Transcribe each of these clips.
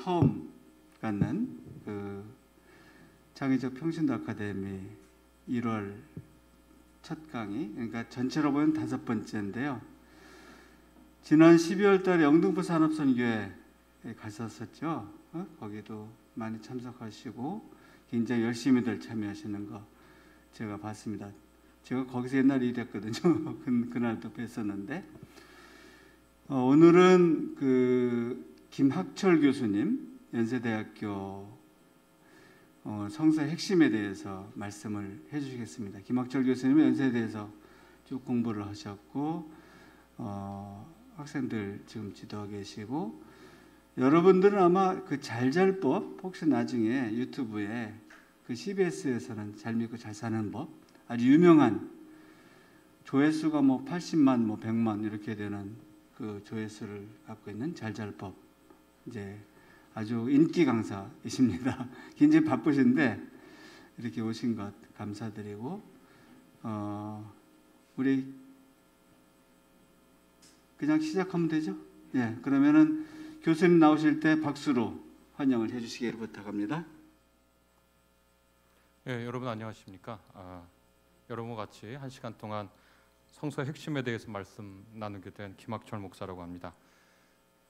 처음 갖는 그 창의적 평신도 아카데미 1월 첫 강의, 그러니까 전체로 보면 5번째인데요. 지난 12월 달에 영등포 산업선교에 갔었었죠. 거기도 많이 참석하시고 굉장히 열심히들 참여하시는 거 제가 봤습니다. 제가 거기서 옛날에 일했거든요. 그날도 뵀었는데 오늘은 그 김학철 교수님 연세대학교 성서의 핵심에 대해서 말씀을 해주시겠습니다. 김학철 교수님은 연세대에서 쭉 공부를 하셨고 학생들 지금 지도하고 계시고, 여러분들은 아마 그 잘잘법 혹시 나중에 유튜브에 그 CBS에서는 잘 믿고 잘 사는 법, 아주 유명한 조회수가 뭐 80만 뭐 100만 이렇게 되는 그 조회수를 갖고 있는 잘잘법, 이제 아주 인기 강사이십니다. 굉장히 바쁘신데 이렇게 오신 것 감사드리고, 우리 그냥 시작하면 되죠? 예, 그러면은 교수님 나오실 때 박수로 환영을 해주시기를 부탁합니다. 예, 여러분 안녕하십니까? 여러분과 같이 1시간 동안 성서의 핵심에 대해서 말씀 나누게 된 김학철 목사라고 합니다.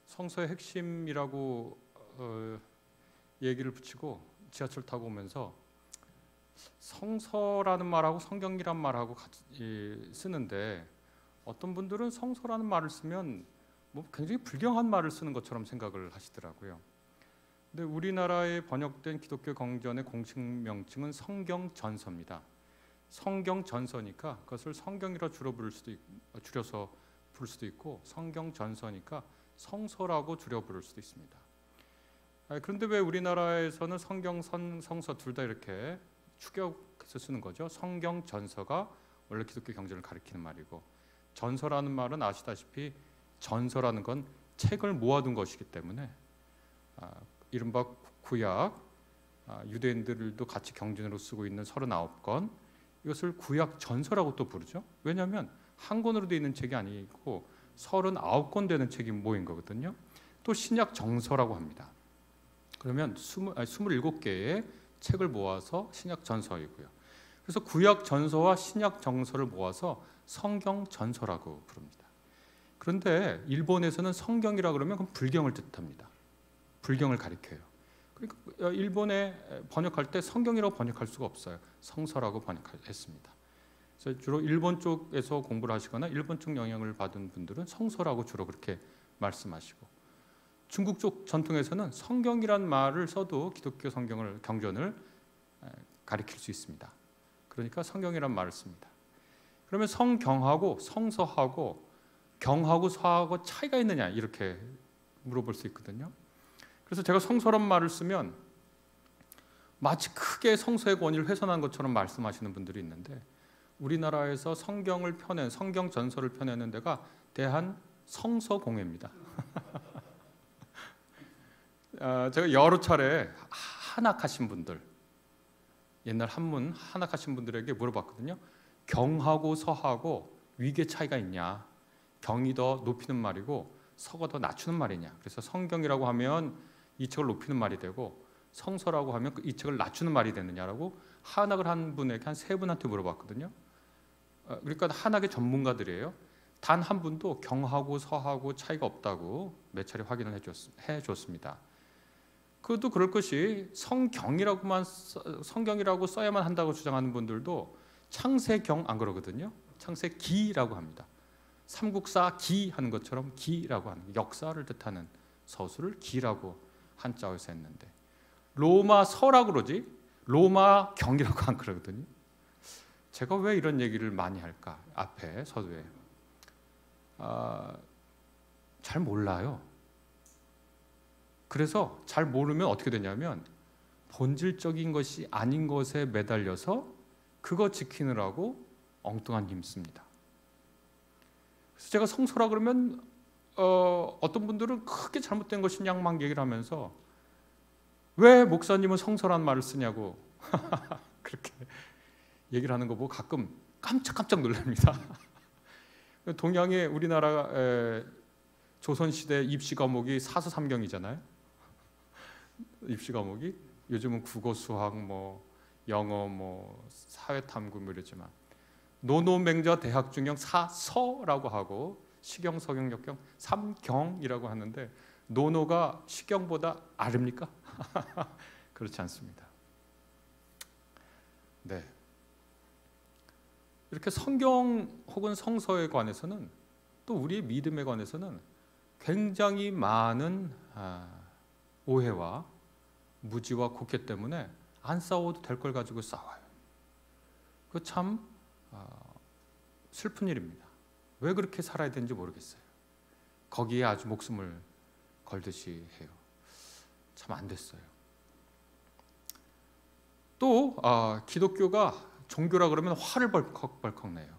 성서의 핵심이라고 얘기를 붙이고 지하철 타고 오면서 성서라는 말하고 성경이란 말하고 같이 쓰는데, 어떤 분들은 성서라는 말을 쓰면 뭐 굉장히 불경한 말을 쓰는 것처럼 생각을 하시더라고요. 근데 우리나라에 번역된 기독교 경전의 공식 명칭은 성경전서입니다. 성경전서니까 그것을 성경이라 줄여서 부를 수도 있고, 성경전서니까 성서라고 줄여 부를 수도 있습니다. 그런데 왜 우리나라에서는 성경, 성서 둘 다 이렇게 축약해서 쓰는 거죠? 성경전서가 원래 기독교 경전을 가리키는 말이고, 전서라는 말은 아시다시피 전서라는 건 책을 모아둔 것이기 때문에 이른바 구약, 유대인들도 같이 경전으로 쓰고 있는 39권, 이것을 구약 전서라고 또 부르죠. 왜냐하면 한 권으로 되어 있는 책이 아니고 39권 되는 책이 모인 거거든요. 또 신약 정서라고 합니다. 그러면 27개의 책을 모아서 신약 전서이고요. 그래서 구약 전서와 신약 정서를 모아서 성경 전서라고 부릅니다. 그런데 일본에서는 성경이라 그러면 그건 불경을 뜻합니다. 불경을 가리켜요. 그러니까 일본에 번역할 때 성경이라고 번역할 수가 없어요. 성서라고 번역했습니다. 그래서 주로 일본 쪽에서 공부를 하시거나 일본 쪽 영향을 받은 분들은 성서라고 주로 그렇게 말씀하시고, 중국 쪽 전통에서는 성경이란 말을 써도 기독교 성경을 경전을 가리킬 수 있습니다. 그러니까 성경이란 말을 씁니다. 그러면 성경하고 성서하고 경하고 서하고 차이가 있느냐, 이렇게 물어볼 수 있거든요. 그래서 제가 성서란 말을 쓰면 마치 크게 성서의 권위를 훼손한 것처럼 말씀하시는 분들이 있는데, 우리나라에서 성경을 펴낸, 성경 전서를 펴내는 데가 대한성서공회입니다. 제가 여러 차례 한학하신 분들, 옛날 한문 한학하신 분들에게 물어봤거든요. 경하고 서하고 위계 차이가 있냐? 경이 더 높이는 말이고 서가 더 낮추는 말이냐? 그래서 성경이라고 하면 이 책을 높이는 말이 되고, 성서라고 하면 이 책을 낮추는 말이 되느냐라고 한학을 한 분에게 한 3분한테 물어봤거든요. 그러니까 한학의 전문가들이에요. 단 한 분도 경하고 서하고 차이가 없다고 몇 차례 확인을 해줬습니다. 그것도 그럴 것이 성경이라고 써야만 한다고 주장하는 분들도 창세경 안 그러거든요. 창세기라고 합니다. 삼국사 기 하는 것처럼 기라고 하는, 역사를 뜻하는 서술을 기라고 한자어에서 했는데, 로마서라고 그러지 로마 경이라고 안 그러거든요. 제가 왜 이런 얘기를 많이 할까? 앞에 서두에 잘 몰라요. 그래서 잘 모르면 어떻게 되냐면 본질적인 것이 아닌 것에 매달려서 그거 지키느라고 엉뚱한 힘 씁니다. 그래서 제가 성서라 그러면 어떤 분들은 크게 잘못된 것인 양 막 얘기를 하면서 왜 목사님은 성서란 말을 쓰냐고 그렇게 얘기를 하는 거 보고 가끔 깜짝깜짝 놀랍니다. 동양의 우리나라 조선시대 입시 과목이 사서삼경이잖아요. 입시 과목이 요즘은 국어, 수학, 뭐 영어, 뭐 사회탐구 뭐 이러지만 노노맹자 대학중형 사서라고 하고 시경, 서경, 역경, 삼경이라고 하는데 노노가 시경보다 아릅니까? 그렇지 않습니다. 네. 이렇게 성경 혹은 성서에 관해서는 또 우리의 믿음에 관해서는 굉장히 많은 오해와 무지와 곡해 때문에 안 싸워도 될 걸 가지고 싸워요. 그 참 슬픈 일입니다. 왜 그렇게 살아야 되는지 모르겠어요. 거기에 아주 목숨을 걸듯이 해요. 참 안 됐어요. 또 기독교가 종교라 그러면 화를 벌컥벌컥 내요.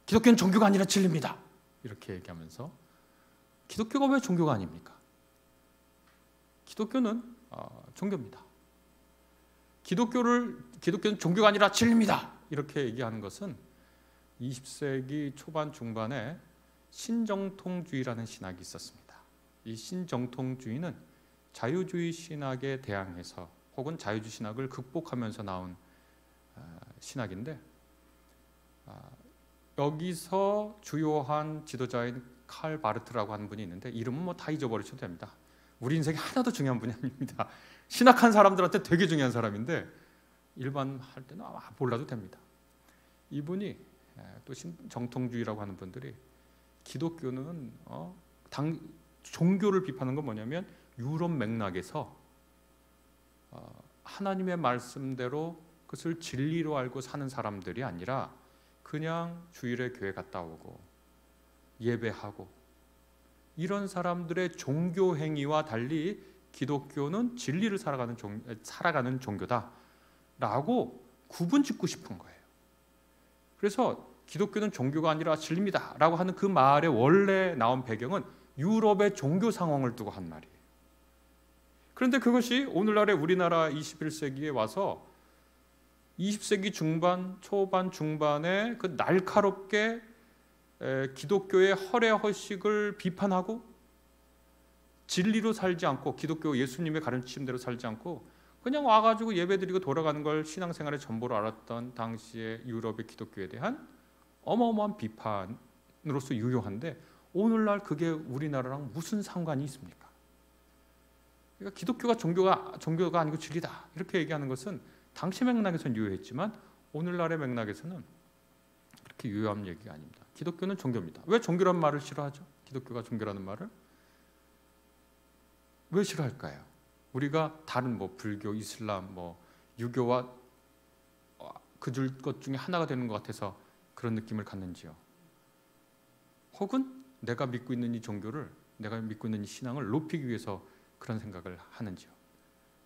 기독교는 종교가 아니라 진리입니다. 이렇게 얘기하면서 기독교가 왜 종교가 아닙니까? 기독교는 종교입니다. 기독교는 종교가 아니라 진리입니다. 이렇게 얘기하는 것은 20세기 초반 중반에 신정통주의라는 신학이 있었습니다. 이 신정통주의는 자유주의 신학에 대항해서 혹은 자유주의 신학을 극복하면서 나온 신학인데 여기서 주요한 지도자인 칼 바르트라고 하는 분이 있는데 이름은 뭐 다 잊어버리셔도 됩니다. 우리 인생에 하나도 중요한 분이 아닙니다. 신학한 사람들한테 되게 중요한 사람인데 일반 할 때는 몰라도 됩니다. 이분이 또 신정통주의라고 하는 분들이 기독교는 종교를 비판하는 건 뭐냐면 유럽 맥락에서 하나님의 말씀대로 그것을 진리로 알고 사는 사람들이 아니라 그냥 주일에 교회 갔다 오고 예배하고 이런 사람들의 종교 행위와 달리 기독교는 진리를 살아가는 종교다라고 구분짓고 싶은 거예요. 그래서 기독교는 종교가 아니라 진리입니다라고 하는 그 말의 원래 나온 배경은 유럽의 종교 상황을 두고 한 말이에요. 그런데 그것이 오늘날의 우리나라 21세기에 와서 20세기 중반, 초반, 중반에 그 날카롭게 기독교의 허례허식을 비판하고 진리로 살지 않고 기독교 예수님의 가르침대로 살지 않고 그냥 와가지고 예배드리고 돌아가는 걸 신앙생활의 전부로 알았던 당시의 유럽의 기독교에 대한 어마어마한 비판으로서 유효한데 오늘날 그게 우리나라랑 무슨 상관이 있습니까? 그러니까 기독교가 종교가 아니고 진리다 이렇게 얘기하는 것은 당시 맥락에서는 유효했지만 오늘날의 맥락에서는 그렇게 유효한 얘기가 아닙니다. 기독교는 종교입니다. 왜 종교란 말을 싫어하죠? 기독교가 종교라는 말을 왜 싫어할까요? 우리가 다른 뭐 불교, 이슬람, 뭐 유교와 그들 것 중에 하나가 되는 것 같아서 그런 느낌을 갖는지요? 혹은 내가 믿고 있는 이 종교를, 내가 믿고 있는 이 신앙을 높이기 위해서 그런 생각을 하는지요?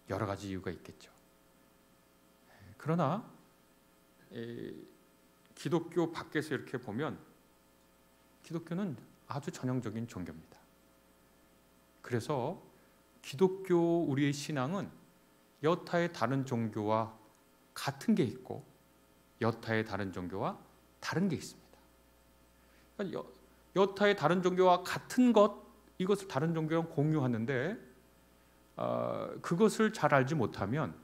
여러 가지 이유가 있겠죠. 그러나 기독교 밖에서 이렇게 보면 기독교는 아주 전형적인 종교입니다. 그래서 기독교 우리의 신앙은 여타의 다른 종교와 같은 게 있고 여타의 다른 종교와 다른 게 있습니다. 그러니까 여타의 다른 종교와 같은 것, 이것을 다른 종교랑 공유하는데 그것을 잘 알지 못하면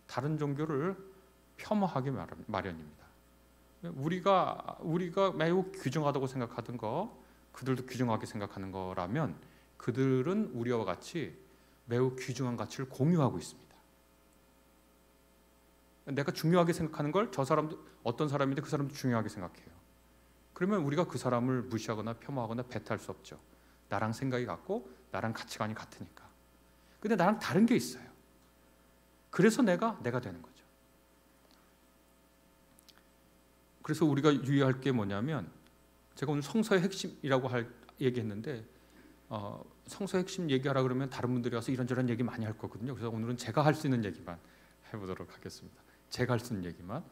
다른 종교를 폄하하기 마련입니다. 우리가 매우 귀중하다고 생각하던 거, 그들도 귀중하게 생각하는 거라면 그들은 우리와 같이 매우 귀중한 가치를 공유하고 있습니다. 내가 중요하게 생각하는 걸 저 사람도 어떤 사람인데 그 사람도 중요하게 생각해요. 그러면 우리가 그 사람을 무시하거나 폄하하거나 배타할 수 없죠. 나랑 생각이 같고 나랑 가치관이 같으니까. 근데 나랑 다른 게 있어요. 그래서 내가 되는 거죠. 그래서 우리가 유의할 게 뭐냐면 제가 오늘 성서의 핵심이라고 얘기했는데 성서의 핵심 얘기하라 그러면 다른 분들이 와서 이런저런 얘기 많이 할 거거든요. 그래서 오늘은 제가 할 수 있는 얘기만 해보도록 하겠습니다. 제가 할 수 있는 얘기만.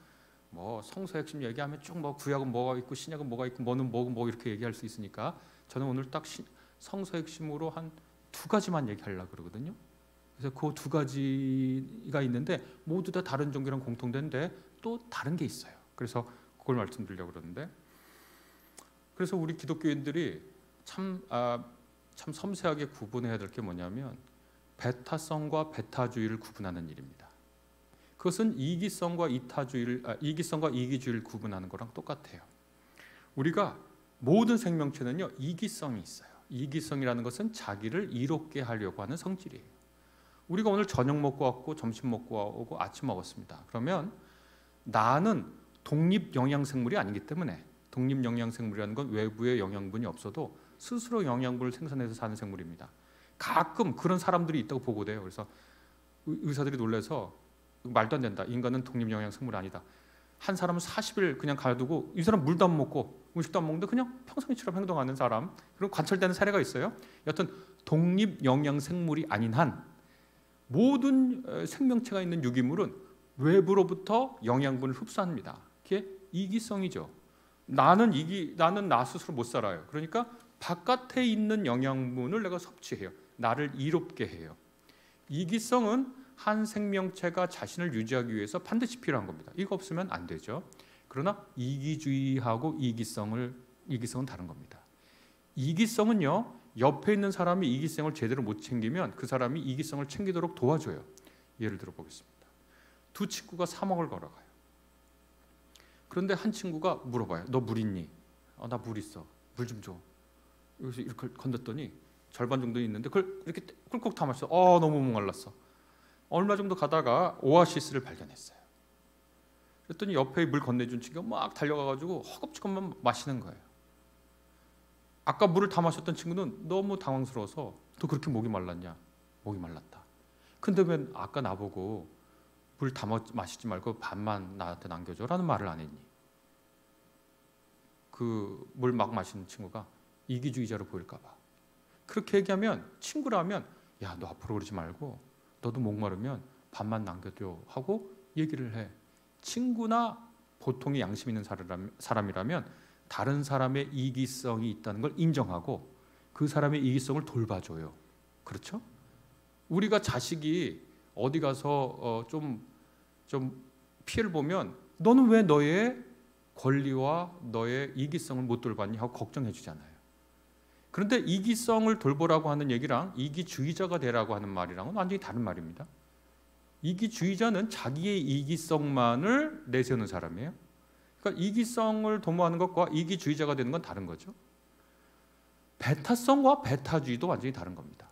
뭐 성서의 핵심 얘기하면 쭉 뭐 구약은 뭐가 있고 신약은 뭐가 있고 뭐는 뭐고 뭐 이렇게 얘기할 수 있으니까 저는 오늘 딱 성서의 핵심으로 한 2가지만 얘기하려고 그러거든요. 그래서 그 2가지가 있는데 모두 다 다른 종교랑 공통된데 또 다른 게 있어요. 그래서 그걸 말씀드리려고 그러는데, 그래서 우리 기독교인들이 참 참 섬세하게 구분해야 될 게 뭐냐면 배타성과 배타주의를 구분하는 일입니다. 그것은 이기성과 이기주의를 구분하는 거랑 똑같아요. 우리가 모든 생명체는요, 이기성이 있어요. 이기성이라는 것은 자기를 이롭게 하려고 하는 성질이에요. 우리가 오늘 저녁 먹고 왔고 점심 먹고 오고 아침 먹었습니다. 그러면 나는 독립 영양생물이 아니기 때문에, 독립 영양생물이라는 건 외부의 영양분이 없어도 스스로 영양분을 생산해서 사는 생물입니다. 가끔 그런 사람들이 있다고 보고돼요. 그래서 의사들이 놀라서 말도 안 된다. 인간은 독립 영양생물이 아니다. 한 사람은 40일 그냥 가두고 이 사람 물도 안 먹고 음식도 안 먹는데 그냥 평상시처럼 행동하는 사람, 그리고 관찰되는 사례가 있어요. 여튼 독립 영양생물이 아닌 한 모든 생명체가 있는 유기물은 외부로부터 영양분을 흡수합니다. 그게 이기성이죠. 나는 나 스스로 못 살아요. 그러니까 바깥에 있는 영양분을 내가 섭취해요. 나를 이롭게 해요. 이기성은 한 생명체가 자신을 유지하기 위해서 반드시 필요한 겁니다. 이거 없으면 안 되죠. 그러나 이기주의하고 이기성은 다른 겁니다. 이기성은요, 옆에 있는 사람이 이기성을 제대로 못 챙기면 그 사람이 이기성을 챙기도록 도와줘요. 예를 들어 보겠습니다. 두 친구가 사막을 걸어가요. 그런데 한 친구가 물어봐요. 너 물 있니? 나 물 있어. 물 좀 줘. 여기서 이렇게 건졌더니 절반 정도 있는데 그걸 이렇게 꿀꺽 다 마셔. 너무 목말랐어. 얼마 정도 가다가 오아시스를 발견했어요. 그랬더니 옆에 물 건네준 친구가 막 달려가가지고 허겁지겁만 마시는 거예요. 아까 물을 다 마셨던 친구는 너무 당황스러워서 너 그렇게 목이 말랐냐? 목이 말랐다. 근데 왜 아까 나보고 물 다 마시지 말고 반만 나한테 남겨줘라는 말을 안 했니? 그 물 막 마시는 친구가 이기주의자로 보일까 봐. 그렇게 얘기하면, 친구라면 야, 너 앞으로 그러지 말고 너도 목마르면 반만 남겨줘 하고 얘기를 해. 친구나 보통의 양심 있는 사람이라면 다른 사람의 이기성이 있다는 걸 인정하고 그 사람의 이기성을 돌봐줘요. 그렇죠? 우리가 자식이 어디 가서 좀 피해를 보면 너는 왜 너의 권리와 너의 이기성을 못 돌봤니 하고 걱정해 주잖아요. 그런데 이기성을 돌보라고 하는 얘기랑 이기주의자가 되라고 하는 말이랑은 완전히 다른 말입니다. 이기주의자는 자기의 이기성만을 내세우는 사람이에요. 그러니까 이기성을 도모하는 것과 이기주의자가 되는 건 다른 거죠. 배타성과 배타주의도 완전히 다른 겁니다.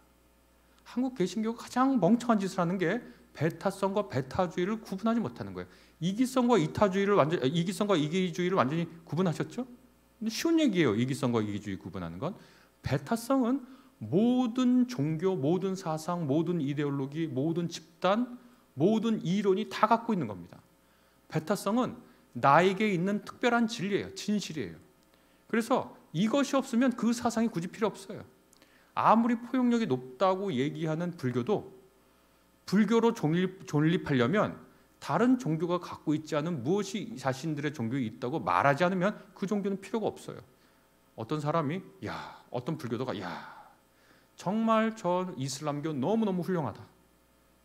한국 개신교가 가장 멍청한 짓을 하는 게 배타성과 배타주의를 구분하지 못하는 거예요. 이기성과 이기주의를 완전히 구분하셨죠? 근데 쉬운 얘기예요. 이기성과 이기주의 구분하는 건. 배타성은 모든 종교, 모든 사상, 모든 이데올로기, 모든 집단, 모든 이론이 다 갖고 있는 겁니다. 배타성은 나에게 있는 특별한 진리예요. 진실이에요. 그래서 이것이 없으면 그 사상이 굳이 필요 없어요. 아무리 포용력이 높다고 얘기하는 불교도 불교로 존립하려면 다른 종교가 갖고 있지 않은 무엇이 자신들의 종교에 있다고 말하지 않으면 그 종교는 필요가 없어요. 어떤 사람이 어떤 불교도가 정말 저 이슬람교 너무너무 훌륭하다.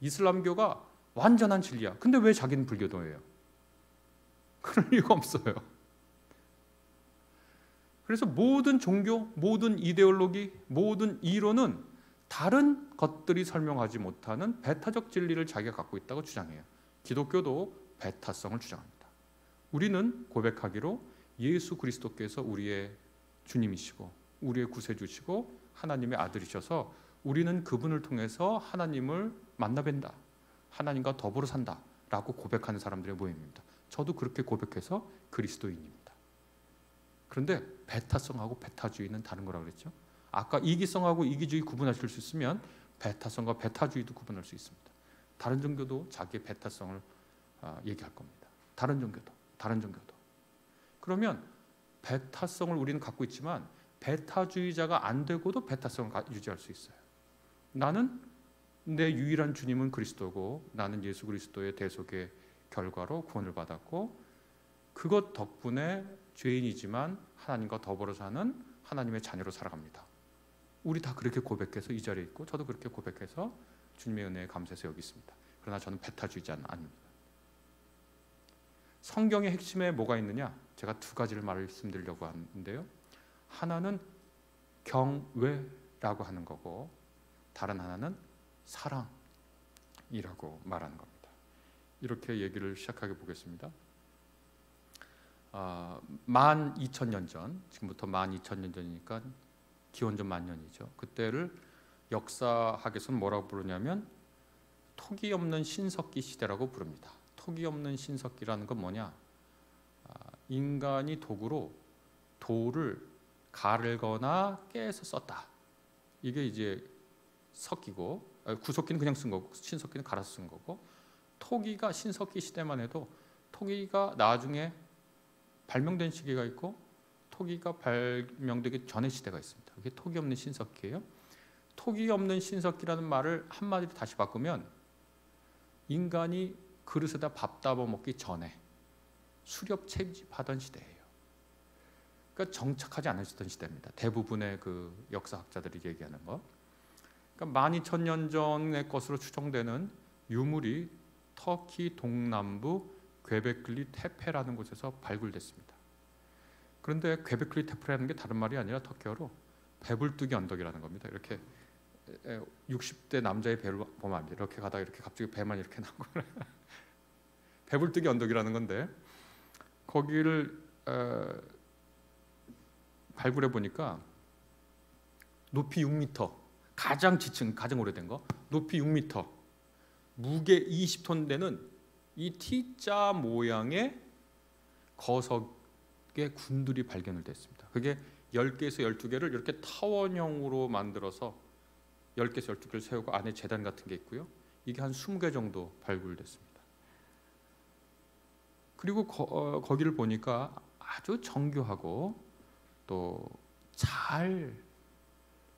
이슬람교가 완전한 진리야. 근데 왜 자기는 불교도예요? 그럴 이유가 없어요. 그래서 모든 종교, 모든 이데올로기, 모든 이론은 다른 것들이 설명하지 못하는 배타적 진리를 자기가 갖고 있다고 주장해요. 기독교도 배타성을 주장합니다. 우리는 고백하기로 예수 그리스도께서 우리의 주님이시고 우리의 구세주시고 하나님의 아들이셔서 우리는 그분을 통해서 하나님을 만나뵌다. 하나님과 더불어 산다. 라고 고백하는 사람들의 모임입니다. 저도 그렇게 고백해서 그리스도인입니다. 그런데 배타성하고 배타주의는 다른 거라고 그랬죠. 아까 이기성하고 이기주의 구분하실 수 있으면 배타성과 배타주의도 구분할 수 있습니다. 다른 종교도 자기의 배타성을 얘기할 겁니다. 다른 종교도. 그러면 배타성을 우리는 갖고 있지만 배타주의자가 안 되고도 배타성을 유지할 수 있어요. 나는 내 유일한 주님은 그리스도고 나는 예수 그리스도의 대속의 결과로 구원을 받았고 그것 덕분에 죄인이지만 하나님과 더불어 사는 하나님의 자녀로 살아갑니다. 우리 다 그렇게 고백해서 이 자리에 있고 저도 그렇게 고백해서 주님의 은혜에 감사해서 여기 있습니다. 그러나 저는 배타주의자는 아닙니다. 성경의 핵심에 뭐가 있느냐? 제가 두 가지를 말씀드리려고 하는데요. 하나는 경외, 라고 하는 거고, 다른 하나는 사랑이라고 말하는 겁니다. 이렇게 얘기를 시작하게 보겠습니다. 12,000년 전, 지금부터 12,000년 전이니까 기원전 만년이죠. 그때를 역사학에서는 뭐라고 부르냐면 토기 없는 신석기 시대라고 부릅니다. 토기 없는 신석기라는 건 뭐냐? 인간이 도구로 돌을 갈거나 깨서 썼다. 이게 이제 석기고, 구석기는 그냥 쓴 거고, 신석기는 갈아서 쓴 거고, 토기가 신석기 시대만 해도 토기가 나중에 발명된 시기가 있고 토기가 발명되기 전의 시대가 있습니다. 그게 토기 없는 신석기예요. 토기 없는 신석기라는 말을 한마디로 다시 바꾸면 인간이 그릇에다 밥 담아 먹기 전에 수렵 채집하던 시대예요. 그러니까 정착하지 않으셨던 시대입니다. 대부분의 그 역사학자들이 얘기하는 거. 그러니까 12,000년 전의 것으로 추정되는 유물이 터키 동남부 괴베클리 테페라는 곳에서 발굴됐습니다. 그런데 괴베클리 테페라는 게 다른 말이 아니라 터키어로 배불뚝이 언덕이라는 겁니다. 이렇게 60대 남자의 배를 보면 안 돼요. 이렇게 가다가 이렇게 갑자기 배만 이렇게 나오고 배불뚝이 언덕이라는 건데, 거기를 발굴해 보니까 높이 6m, 가장 지층, 가장 오래된 거, 높이 6m, 무게 20톤 되는 이 T자 모양의 거석의 군들이 발견을 됐습니다. 그게 10개에서 12개를 이렇게 타원형으로 만들어서 10개에서 12개를 세우고 안에 제단 같은 게 있고요. 이게 한 20개 정도 발굴됐습니다. 그리고 거기를 보니까 아주 정교하고 또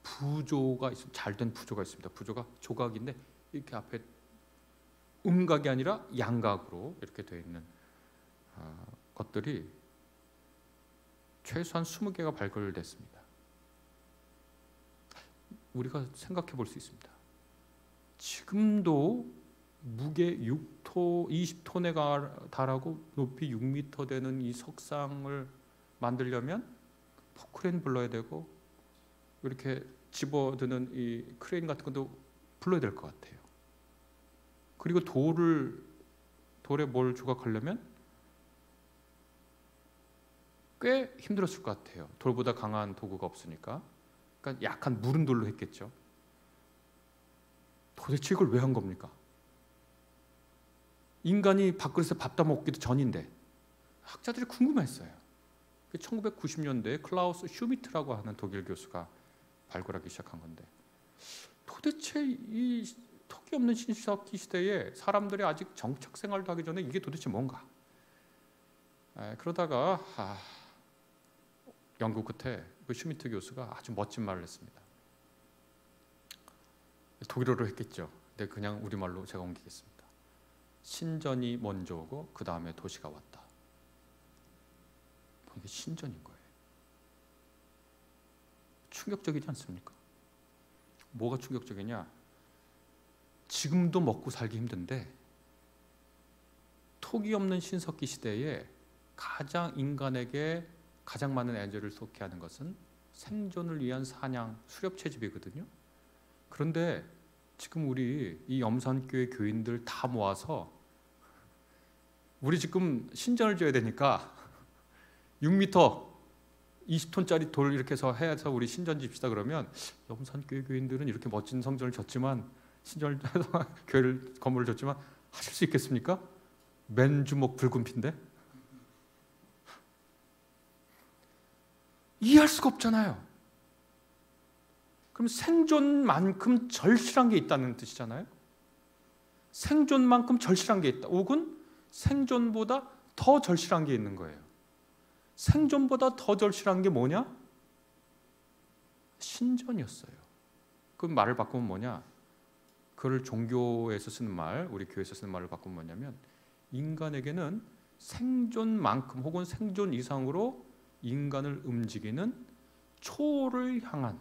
부조가 있습니다. 잘된 부조가 있습니다. 부조가 조각인데 이렇게 앞에 음각이 아니라 양각으로 이렇게 되어 있는 것들이 최소한 20개가 발굴됐습니다. 우리가 생각해 볼 수 있습니다. 지금도 무게 20톤에 달하고 높이 6m 되는 이 석상을 만들려면 포크레인 불러야 되고 이렇게 집어드는 이 크레인 같은 것도 불러야 될 것 같아요. 그리고 돌에 뭘 조각하려면 꽤 힘들었을 것 같아요. 돌보다 강한 도구가 없으니까. 그러니까 약한 무른 돌로 했겠죠. 도대체 이걸 왜 한 겁니까? 인간이 밥그릇에 밥 따먹기도 전인데 학자들이 궁금했어요. 1990년대에 클라우스 슈미트라고 하는 독일 교수가 발굴하기 시작한 건데, 도대체 이 토기 없는 신석기 시대에 사람들이 아직 정착 생활도 하기 전에 이게 도대체 뭔가? 그러다가 연구 끝에 그 슈미트 교수가 아주 멋진 말을 했습니다. 독일어로 했겠죠. 근데 그냥 우리말로 제가 옮기겠습니다. 신전이 먼저 오고 그 다음에 도시가 왔다. 이게 신전인 거예요. 충격적이지 않습니까? 뭐가 충격적이냐? 지금도 먹고 살기 힘든데 토기 없는 신석기 시대에 인간에게 가장 많은 에너지를 쏟게 하는 것은 생존을 위한 사냥, 수렵 채집이거든요. 그런데 지금 우리 이 염산교회 교인들 다 모아서 우리 지금 신전을 지어야 되니까 6m 20톤짜리 돌 이렇게 해서 우리 신전 집시다 그러면 염산교회 교인들은 이렇게 멋진 성전을 졌지만 신전을 교회를 건물을 졌지만 하실 수 있겠습니까? 맨주먹 붉은 피인데 이해할 수가 없잖아요. 그럼 생존만큼 절실한 게 있다는 뜻이잖아요. 생존만큼 절실한 게 있다. 혹은 생존보다 더 절실한 게 있는 거예요. 생존보다 더 절실한 게 뭐냐? 신전이었어요. 그 말을 바꾸면 뭐냐? 그걸 종교에서 쓰는 말, 우리 교회에서 쓰는 말을 바꾸면 뭐냐면 인간에게는 생존만큼 혹은 생존 이상으로 인간을 움직이는 초를 향한,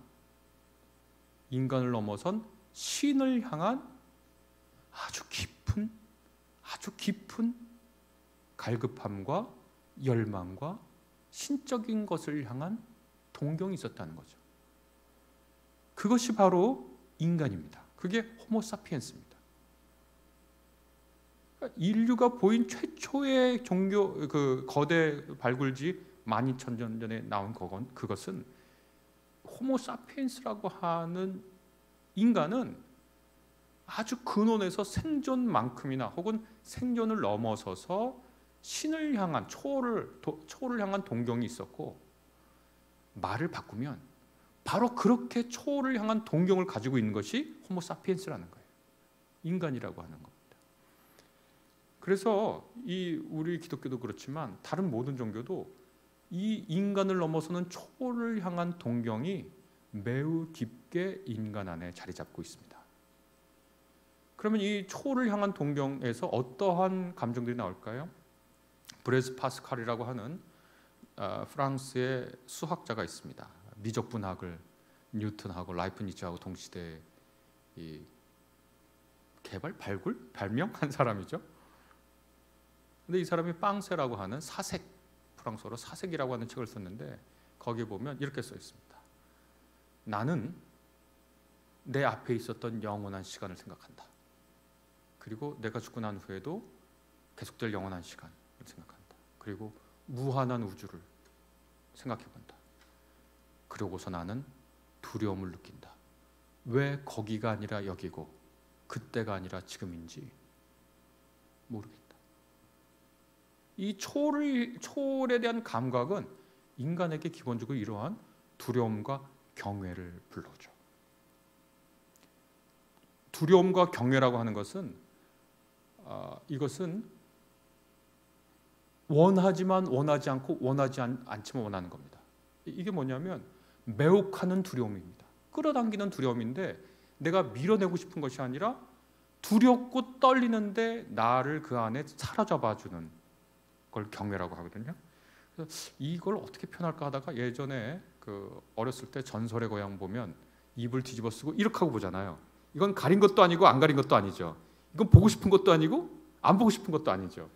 인간을 넘어선 신을 향한 아주 깊은 갈급함과 열망과 신적인 것을 향한 동경이 있었다는 거죠. 그것이 바로 인간입니다. 그게 호모사피엔스입니다. 인류가 보인 최초의 종교, 그 거대 발굴지 12,000년 전에 나온 그것은 호모사피엔스라고 하는 인간은 아주 근원에서 생존만큼이나 혹은 생존을 넘어서서 신을 향한 초월을 향한 동경이 있었고, 말을 바꾸면 바로 그렇게 초월을 향한 동경을 가지고 있는 것이 호모사피엔스라는 거예요. 인간이라고 하는 겁니다. 그래서 우리 기독교도 그렇지만 다른 모든 종교도 이 인간을 넘어서는 초월을 향한 동경이 매우 깊게 인간 안에 자리 잡고 있습니다. 그러면 이 초월을 향한 동경에서 어떠한 감정들이 나올까요? 브레즈 파스칼이라고 하는 프랑스의 수학자가 있습니다. 미적분학을 뉴턴하고 라이프니츠하고 동시대에 발명한 사람이죠. 근데 이 사람이 빵세라고 하는 사색, 프랑스어로 사색이라고 하는 책을 썼는데, 거기에 보면 이렇게 써 있습니다. 나는 내 앞에 있었던 영원한 시간을 생각한다. 그리고 내가 죽고 난 후에도 계속될 영원한 시간을 생각한다. 그리고 무한한 우주를 생각해본다. 그러고서 나는 두려움을 느낀다. 왜 거기가 아니라 여기고 그때가 아니라 지금인지 모르겠다. 이 초월에 대한 감각은 인간에게 기본적으로 이러한 두려움과 경외를 불러줘. 두려움과 경외라고 하는 것은 이것은 원하지만 원하지 않고 원하지 않지만 원하는 겁니다. 이게 뭐냐면 매혹하는 두려움입니다. 끌어당기는 두려움인데 내가 밀어내고 싶은 것이 아니라 두렵고 떨리는데 나를 그 안에 사로잡아주는 걸 경외라고 하거든요. 그래서 이걸 어떻게 표현할까 하다가 예전에 어렸을 때 전설의 고향 보면 입을 뒤집어 쓰고 이렇게 하고 보잖아요. 이건 가린 것도 아니고 안 가린 것도 아니죠. 이건 보고 싶은 것도 아니고 안 보고 싶은 것도 아니죠.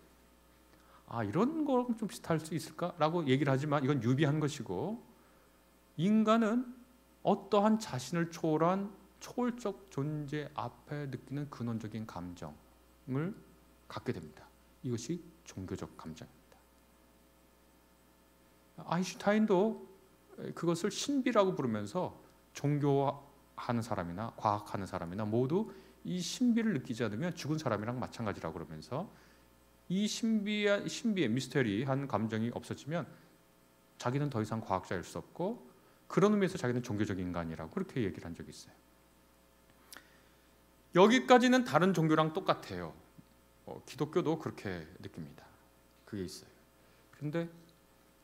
이런 거랑 좀 비슷할 수 있을까라고 얘기를 하지만 이건 유비한 것이고, 인간은 어떠한 자신을 초월한 초월적 존재 앞에 느끼는 근원적인 감정을 갖게 됩니다. 이것이 종교적 감정입니다. 아인슈타인도 그것을 신비라고 부르면서 종교하는 사람이나 과학하는 사람이나 모두 이 신비를 느끼지 않으면 죽은 사람이랑 마찬가지라고 그러면서 이 신비의 미스터리한 감정이 없어지면 자기는 더 이상 과학자일 수 없고, 그런 의미에서 자기는 종교적 인간이라고 그렇게 얘기를 한 적이 있어요. 여기까지는 다른 종교랑 똑같아요. 기독교도 그렇게 느낍니다. 그게 있어요. 그런데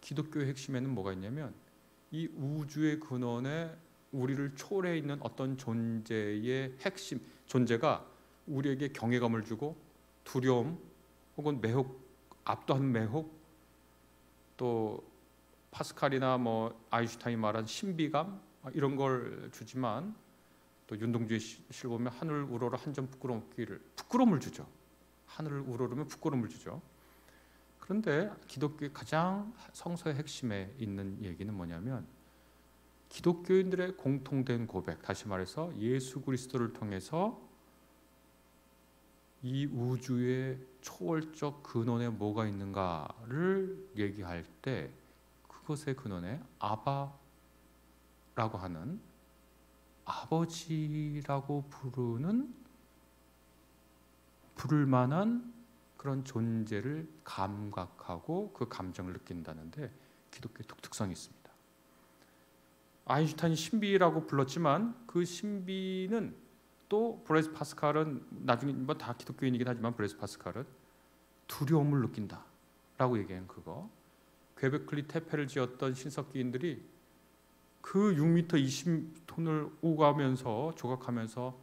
기독교의 핵심에는 뭐가 있냐면 이 우주의 근원에 우리를 초월해 있는 어떤 존재의 핵심, 존재가 우리에게 경외감을 주고 두려움 혹은 매혹, 압도하는 매혹, 또 파스칼이나 아인슈타인 말한 신비감 이런 걸 주지만, 또 윤동주의 시를 보면 하늘 우러러 한 점 부끄러움을 주죠. 하늘을 우러르면 부끄러움을 주죠. 그런데 기독교의 가장 성서의 핵심에 있는 얘기는 뭐냐면 기독교인들의 공통된 고백, 다시 말해서 예수 그리스도를 통해서 이 우주의 초월적 근원에 뭐가 있는가를 얘기할 때 그것의 근원에 아바라고 하는, 아버지라고 부를 만한 그런 존재를 감각하고 그 감정을 느낀다는데 기독교의 독특성이 있습니다. 아인슈타인이 신비라고 불렀지만 그 신비는 또 브레이즈 파스칼은, 나중에 다 기독교인이긴 하지만 브레이즈 파스칼은 두려움을 느낀다라고 얘기한 그거. 괴베클리 태페를 지었던 신석기인들이 그 6m 20톤을 오가면서 조각하면서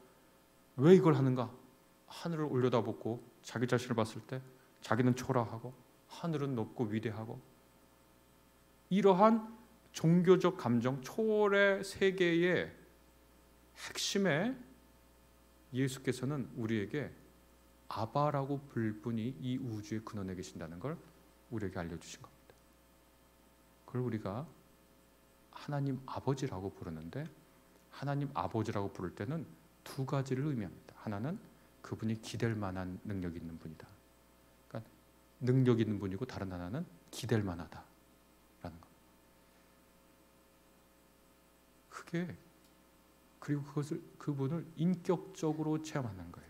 왜 이걸 하는가? 하늘을 올려다보고 자기 자신을 봤을 때 자기는 초라하고 하늘은 높고 위대하고, 이러한 종교적 감정, 초월의 세계의 핵심에 예수께서는 우리에게 아바라고 부를 분이 이 우주의 근원에 계신다는 걸 우리에게 알려주신 겁니다. 그걸 우리가 하나님 아버지라고 부르는데 하나님 아버지라고 부를 때는 두 가지를 의미합니다. 하나는 그분이 기댈 만한 능력이 있는 분이다. 그러니까 능력 있는 분이고, 다른 하나는 기댈 만하다라는 것. 그리고 그분을 인격적으로 체험하는 거예요.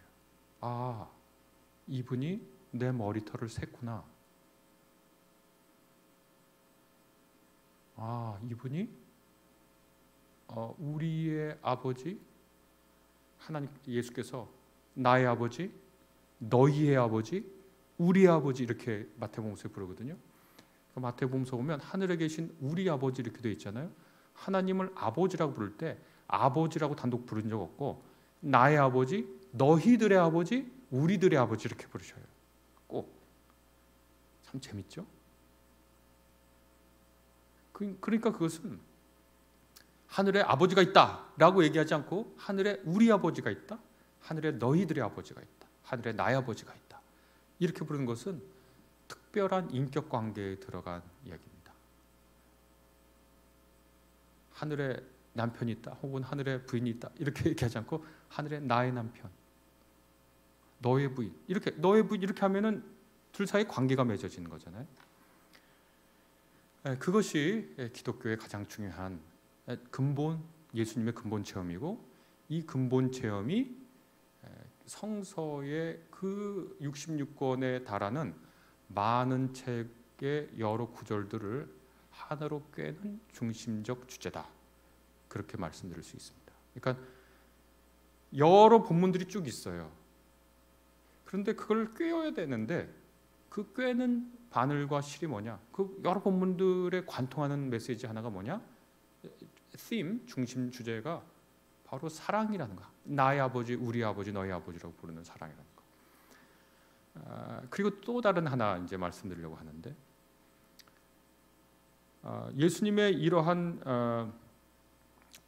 아, 이분이 내 머리털을 샜구나. 아, 이분이 우리의 아버지, 하나님 예수께서 나의 아버지, 너희의 아버지, 우리의 아버지, 이렇게 마태복음서에 부르거든요. 마태복음서 보면 하늘에 계신 우리 아버지 이렇게 되어 있잖아요. 하나님을 아버지라고 부를 때 아버지라고 단독 부른 적 없고, 나의 아버지, 너희들의 아버지, 우리들의 아버지 이렇게 부르셔요. 꼭. 참 재밌죠? 그러니까 그것은 하늘에 아버지가 있다라고 얘기하지 않고, 하늘에 우리 아버지가 있다, 하늘에 너희들의 아버지가 있다, 하늘에 나의 아버지가 있다, 이렇게 부르는 것은 특별한 인격 관계에 들어간 이야기입니다. 하늘에 남편이 있다, 혹은 하늘에 부인이 있다, 이렇게 얘기하지 않고 하늘에 나의 남편, 너의 부인, 이렇게 너의 부인 이렇게 하면은 둘 사이 관계가 맺어지는 거잖아요. 그것이 기독교의 가장 중요한 근본, 예수님의 근본 체험이고, 이 근본 체험이 성서의 그 66권에 달하는 많은 책의 여러 구절들을 하나로 꿰는 중심적 주제다, 그렇게 말씀드릴 수 있습니다. 그러니까 여러 본문들이 쭉 있어요. 그런데 그걸 꿰어야 되는데, 그 꿰는 바늘과 실이 뭐냐? 그 여러 본문들에 관통하는 메시지 하나가 뭐냐? theme, 중심 주제가 바로 사랑이라는 거. 나의 아버지, 우리 아버지, 너희 아버지라고 부르는 사랑이라는 거. 그리고 또 다른 하나 이제 말씀드리려고 하는데, 예수님의 이러한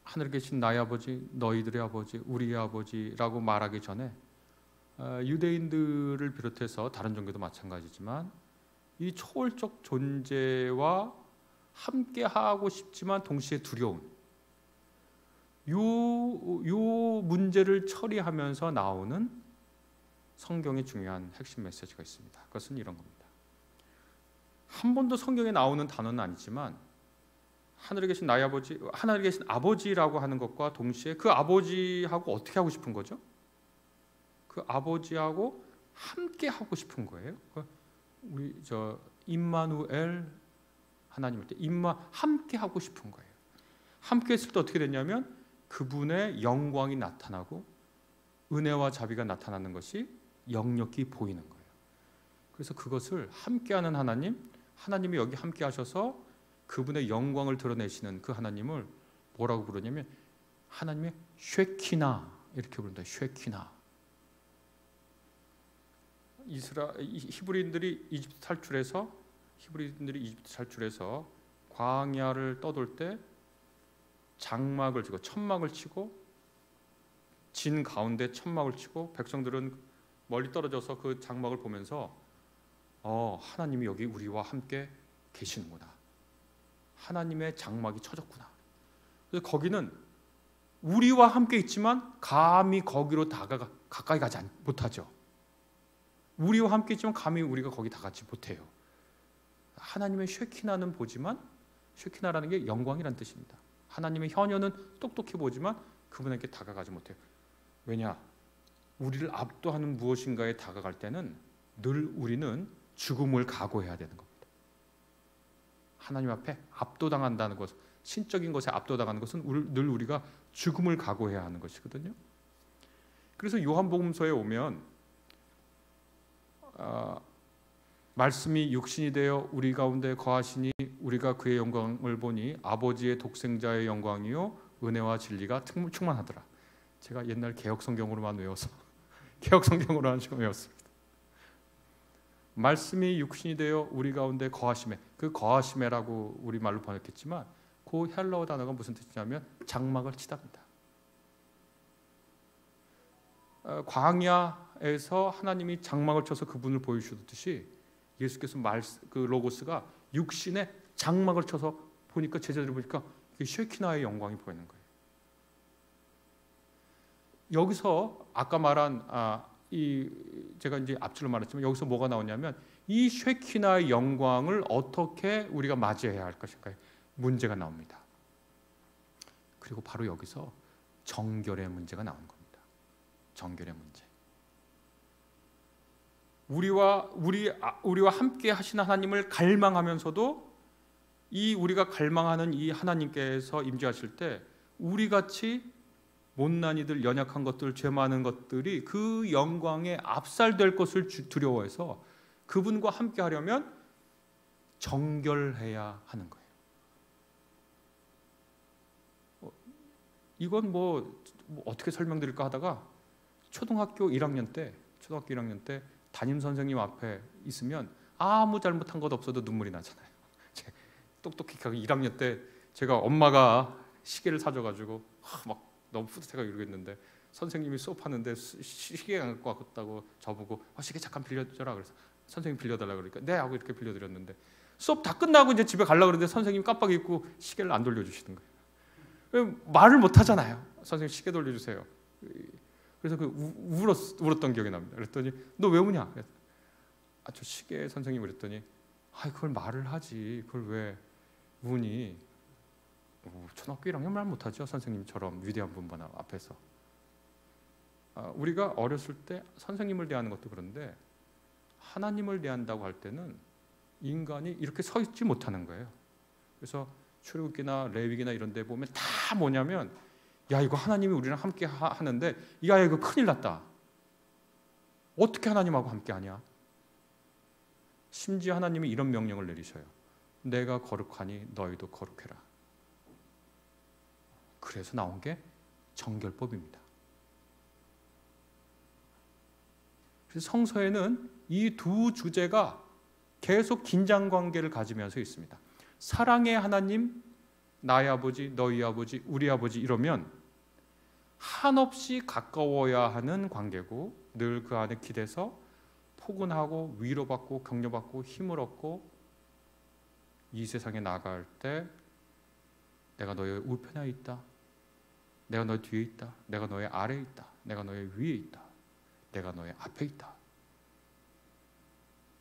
하늘에 계신 나의 아버지, 너희들의 아버지, 우리의 아버지라고 말하기 전에 유대인들을 비롯해서 다른 종교도 마찬가지지만, 이 초월적 존재와 함께 하고 싶지만 동시에 두려운 요 문제를 처리하면서 나오는 성경의 중요한 핵심 메시지가 있습니다. 그것은 이런 겁니다. 한 번도 성경에 나오는 단어는 아니지만, 하늘에 계신 나의 아버지, 하늘에 계신 아버지라고 하는 것과 동시에 그 아버지하고 어떻게 하고 싶은 거죠? 그 아버지하고 함께 하고 싶은 거예요. 우리 임마누엘 하나님일 때 함께 하고 싶은 거예요. 함께 했을 때 어떻게 됐냐면, 그분의 영광이 나타나고 은혜와 자비가 나타나는 것이 역력히 보이는 거예요. 그래서 그것을 함께하는 하나님이 여기 함께 하셔서 그분의 영광을 드러내시는 그 하나님을 뭐라고 부르냐면, 하나님의 쉐키나, 이렇게 부른다. 쉐키나. 히브리인들이 이집트 탈출해서 광야를 떠돌 때 장막을 치고 천막을 치고, 진 가운데 천막을 치고, 백성들은 멀리 떨어져서 그 장막을 보면서 하나님이 여기 우리와 함께 계시는구나, 하나님의 장막이 쳐졌구나. 그래서 거기는 우리와 함께 있지만 감히 거기로 가까이 가지 못하죠. 우리와 함께 있지만 감히 우리가 거기 다가지 못해요. 하나님의 쉐키나는 보지만, 쉐키나라는 게 영광이란 뜻입니다. 하나님의 현현은 똑똑히 보지만 그분에게 다가가지 못해요. 왜냐? 우리를 압도하는 무엇인가에 다가갈 때는 늘 우리는 죽음을 각오해야 되는 겁니다. 하나님 앞에 압도당한다는 것, 신적인 것에 압도당하는 것은 늘 우리가 죽음을 각오해야 하는 것이거든요. 그래서 요한복음서에 오면 말씀이 육신이 되어 우리 가운데 거하시니 우리가 그의 영광을 보니 아버지의 독생자의 영광이요 은혜와 진리가 충만하더라. 제가 옛날 개혁성경으로만 외워서 개혁성경으로만 좀 외웠습니다. 말씀이 육신이 되어 우리 가운데 거하심에, 그 거하심에라고 우리말로 번역했지만 그 헬라어 단어가 무슨 뜻이냐면 장막을 치답니다. 광야에서 하나님이 장막을 쳐서 그분을 보여주듯이 예수께서 그 로고스가 육신에 장막을 쳐서 보니까, 제자들이 보니까 쉐키나의 영광이 보이는 거예요. 여기서 아까 말한 이 제가 이제 앞줄로 말했지만 여기서 뭐가 나오냐면 이 쉐키나의 영광을 어떻게 우리가 맞이해야 할 것인가에 문제가 나옵니다. 그리고 바로 여기서 정결의 문제가 나오는 겁니다. 정결의 문제. 우리와 함께 하시는 하나님을 갈망하면서도 이 우리가 갈망하는 이 하나님께서 임재하실 때 우리 같이 못난 이들, 연약한 것들, 죄 많은 것들이 그 영광에 압살될 것을 두려워해서 그분과 함께 하려면 정결해야 하는 거예요. 이건 뭐 어떻게 설명드릴까 하다가 초등학교 1학년 때 담임 선생님 앞에 있으면 아무 잘못한 것 없어도 눈물이 나잖아요. 똑똑히 1학년 때 제가 엄마가 시계를 사줘가지고 막 너무 뿌듯해가 이러겠는데 선생님이 수업하는데 시계 안 갖고 왔다고 저보고 시계 잠깐 빌려줘라 그래서 선생님 빌려달라 그러니까 네 하고 이렇게 빌려드렸는데 수업 다 끝나고 이제 집에 가려고 그러는데 선생님이 깜빡 잊고 시계를 안 돌려주시는 거예요. 말을 못 하잖아요. 선생님 시계 돌려주세요. 그래서 울었던 기억이 납니다. 그랬더니 너 왜 우냐? 저 시계 선생님 그랬더니 그걸 말을 하지 그걸 왜 우니? 초등학교 1학년 말 못하죠. 선생님처럼 위대한 분 앞에서. 우리가 어렸을 때 선생님을 대하는 것도 그런데 하나님을 대한다고 할 때는 인간이 이렇게 서 있지 못하는 거예요. 그래서 출애굽기나 레위기나 이런 데 보면 다 뭐냐면 야 이거 하나님이 우리랑 함께 하는데 야 이거 큰일 났다. 어떻게 하나님하고 함께 하냐? 심지어 하나님이 이런 명령을 내리셔요. 내가 거룩하니 너희도 거룩해라. 그래서 나온 게 정결법입니다. 그래서 성서에는 이 두 주제가 계속 긴장 관계를 가지면서 있습니다. 사랑의 하나님, 나의 아버지, 너희 아버지, 우리 아버지 이러면 한없이 가까워야 하는 관계고 늘 그 안에 기대서 포근하고 위로받고 격려받고 힘을 얻고 이 세상에 나아갈 때 내가 너의 우편에 있다. 내가 너의 뒤에 있다. 내가 너의 아래에 있다. 내가 너의 위에 있다. 내가 너의 앞에 있다.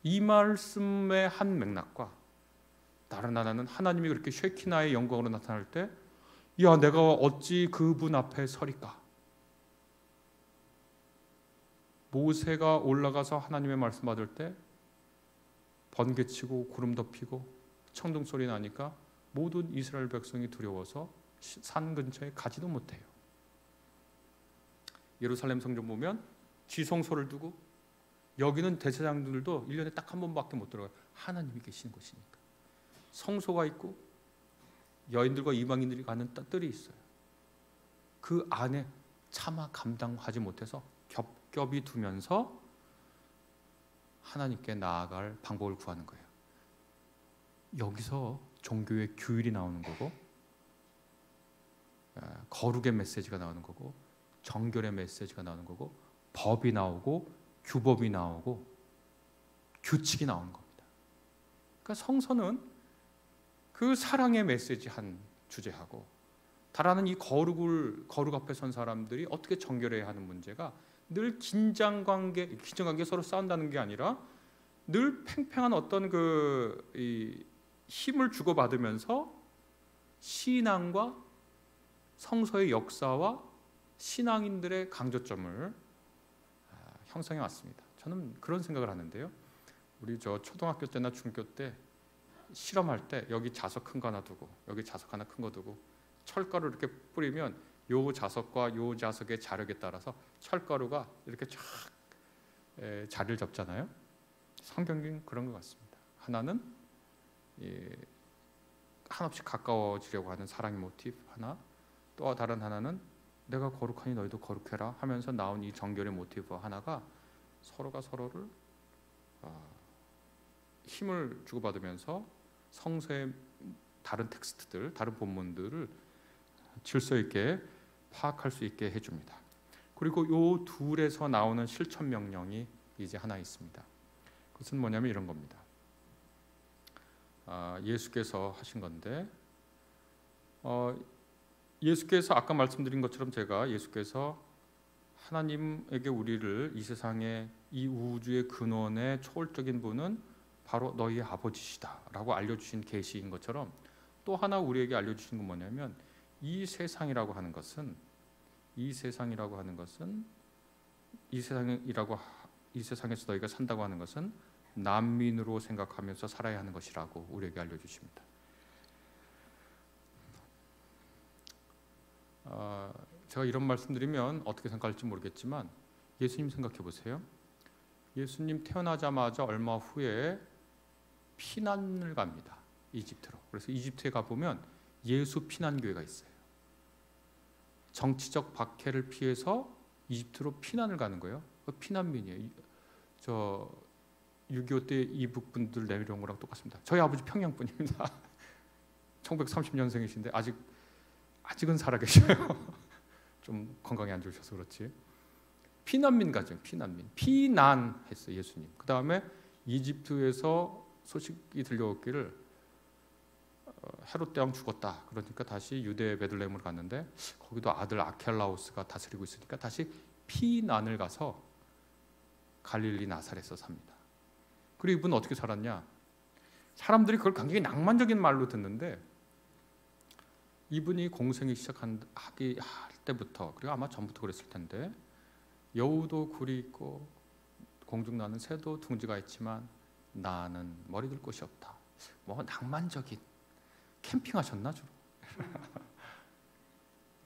이 말씀의 한 맥락과 다른 하나는 하나님이 그렇게 쉐키나의 영광으로 나타날 때 야 내가 어찌 그분 앞에 서리까? 모세가 올라가서 하나님의 말씀 받을 때 번개치고 구름 덮이고 청동 소리 나니까 모든 이스라엘 백성이 두려워서 산 근처에 가지도 못해요. 예루살렘 성전 보면 지성소를 두고 여기는 대제사장들도 1년에 딱 한 번밖에 못 들어가요. 하나님이 계시는 곳이니까. 성소가 있고 여인들과 이방인들이 가는 뜰이 있어요. 그 안에 차마 감당하지 못해서 겹겹이 두면서 하나님께 나아갈 방법을 구하는 거예요. 여기서 종교의 규율이 나오는 거고 거룩의 메시지가 나오는 거고 정결의 메시지가 나오는 거고 법이 나오고 규법이 나오고 규칙이 나오는 겁니다. 그러니까 성서는 그 사랑의 메시지 한 주제하고 다라는 이 거룩 앞에 선 사람들이 어떻게 정결해야 하는 문제가 늘 긴장관계 서로 싸운다는 게 아니라 늘 팽팽한 어떤 이 힘을 주고받으면서 신앙과 성서의 역사와 신앙인들의 강조점을 형성해 왔습니다. 저는 그런 생각을 하는데요. 우리 초등학교 때나 중학교 때 실험할 때 여기 자석 큰 거 하나 두고 여기 자석 하나 큰 거 두고 철가루 이렇게 뿌리면 요 자석과 요 자석의 자력에 따라서 철가루가 이렇게 쫙 자리를 잡잖아요. 성경은 그런 것 같습니다. 하나는 한없이 가까워지려고 하는 사랑의 모티브 하나, 또 다른 하나는 내가 거룩하니 너희도 거룩해라 하면서 나온 이 정결의 모티브 하나가 서로가 서로를 힘을 주고받으면서 성서의 다른 텍스트들, 다른 본문들을 질서 있게 파악할 수 있게 해줍니다. 그리고 요 둘에서 나오는 실천 명령이 이제 하나 있습니다. 그것은 뭐냐면 이런 겁니다. 예수께서 하신 건데 예수께서 아까 말씀드린 것처럼 제가 예수께서 하나님에게 우리를 이 세상의 이 우주의 근원의 초월적인 분은 바로 너희의 아버지시다라고 알려주신 계시인 것처럼 또 하나 우리에게 알려주신 건 뭐냐면 이 세상이라고 하는 것은 이 세상에서 너희가 산다고 하는 것은 난민으로 생각하면서 살아야 하는 것이라고 우리에게 알려주십니다. 제가 이런 말씀드리면 어떻게 생각할지 모르겠지만 예수님 생각해 보세요. 예수님 태어나자마자 얼마 후에 피난을 갑니다. 이집트로. 그래서 이집트에 가보면 예수 피난교회가 있어요. 정치적 박해를 피해서 이집트로 피난을 가는 거예요. 피난민이에요. 저 6.25 때 이북 분들 내려온 거랑 똑같습니다. 저희 아버지 평양 분입니다. 1930년생이신데 아직은 살아계셔요. 좀 건강이 안 좋으셔서 그렇지. 피난민 가정, 피난했어요 예수님. 그 다음에 이집트에서 소식이 들려왔기를 헤롯 대왕 죽었다. 그러니까 다시 유대 베들레헴으로 갔는데 거기도 아들 아켈라우스가 다스리고 있으니까 다시 피난을 가서 갈릴리 나사렛에서 삽니다. 그리고 이분은 어떻게 살았냐? 사람들이 그걸 굉장히 낭만적인 말로 듣는데 이분이 공생이 할 때부터 그리고 아마 전부터 그랬을 텐데 여우도 굴이 있고 공중 나는 새도 둥지가 있지만 나는 머리 둘 곳이 없다. 뭐 낭만적인 캠핑하셨나 주로?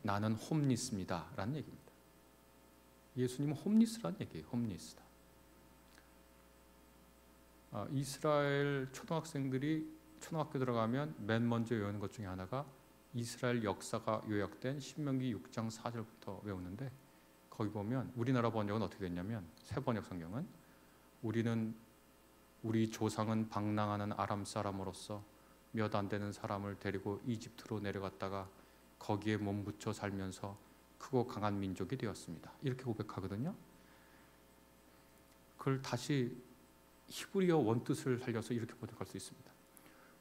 나는 홈리스입니다 라는 얘기입니다. 예수님은 홈리스라는 얘기예요. 홈리스다. 이스라엘 초등학생들이 초등학교 들어가면 맨 먼저 외우는 것 중에 하나가 이스라엘 역사가 요약된 신명기 6장 4절부터 외우는데 거기 보면 우리나라 번역은 어떻게 됐냐면 새 번역 성경은 우리 조상은 방랑하는 아람 사람으로서 몇 안 되는 사람을 데리고 이집트로 내려갔다가 거기에 몸붙여 살면서 크고 강한 민족이 되었습니다. 이렇게 고백하거든요. 그걸 다시 히브리어 원뜻을 살려서 이렇게 번역할 수 있습니다.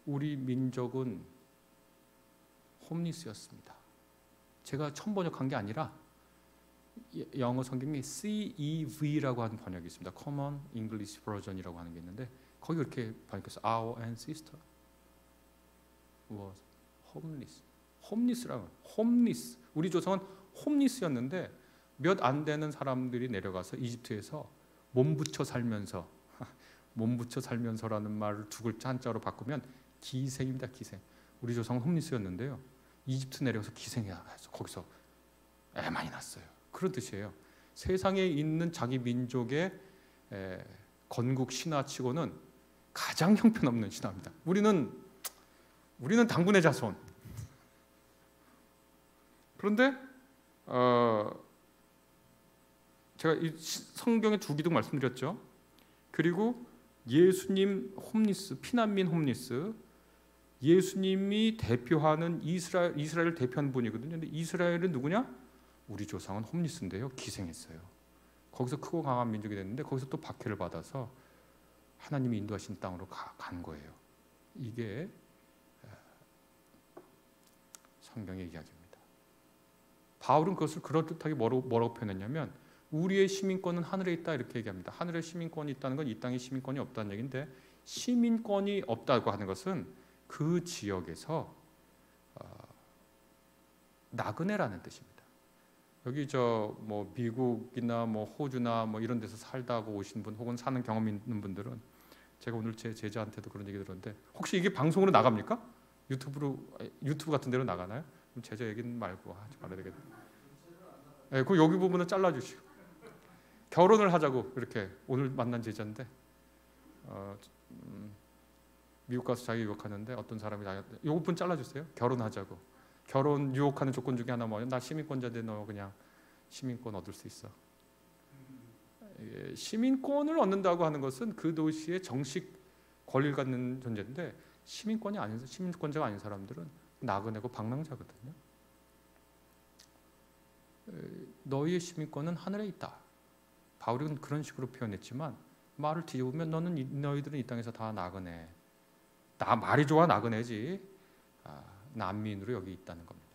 우리 민족은 홈리스였습니다. 제가 처음 번역한 게 아니라 영어 성경에 CEV라고 하는 번역이 있습니다. Common English Version이라고 하는 게 있는데 거기 그렇게 번역해서 Our ancestor was homeless. 홈리스라고 홈리스. 우리 조상은 홈리스였는데 몇 안 되는 사람들이 내려가서 이집트에서 몸붙여 살면서라는 말을 두 글자 한자로 바꾸면 기생입니다. 기생. 우리 조상은 홈리스였는데요. 이집트 내려가서 기생해서 거기서 애 많이 낳았어요. 그런 뜻이에요. 세상에 있는 자기 민족의 건국 신화치고는 가장 형편없는 신화입니다. 우리는 당군의 자손. 그런데 제가 이 성경에 두 기둥 말씀드렸죠. 그리고 예수님 홈리스, 피난민 홈리스, 예수님이 대표하는 이스라엘을 대표하는 분이거든요. 근데 이스라엘은 누구냐? 우리 조상은 홈리스인데요. 기생했어요. 거기서 크고 강한 민족이 됐는데 거기서 또 박해를 받아서 하나님이 인도하신 땅으로 간 거예요. 이게 성경의 이야기입니다. 바울은 그것을 그럴듯하게 뭐라고 표현했냐면 우리의 시민권은 하늘에 있다 이렇게 얘기합니다. 하늘에 시민권이 있다는 건 이 땅에 시민권이 없다는 얘기인데 시민권이 없다고 하는 것은 그 지역에서 나그네라는 뜻입니다. 여기 뭐 미국이나 뭐 호주나 뭐 이런 데서 살다가 오신 분 혹은 사는 경험 있는 분들은 제가 오늘 제 제자한테도 그런 얘기 들었는데 혹시 이게 방송으로 나갑니까? 유튜브 같은 데로 나가나요? 그럼 제자 얘기는 말고 하지 말아야 되겠네. 네, 그 여기 부분은 잘라주시고 결혼을 하자고 이렇게 오늘 만난 제자인데 미국 가서 자기 유혹하는데 어떤 사람이 이 부분 잘라주세요. 결혼하자고. 결혼 유혹하는 조건 중에 하나 뭐냐? 나 시민권자인데 너 그냥 시민권 얻을 수 있어. 시민권을 얻는다고 하는 것은 그 도시의 정식 권리를 갖는 존재인데 시민권자가 아닌 사람들은 나그네고 방랑자거든요. 너희의 시민권은 하늘에 있다. 바울은 그런 식으로 표현했지만 말을 뒤집으면 너희들은 이 땅에서 다 나그네. 나 말이 좋아 나그네지. 난민으로 여기 있다는 겁니다.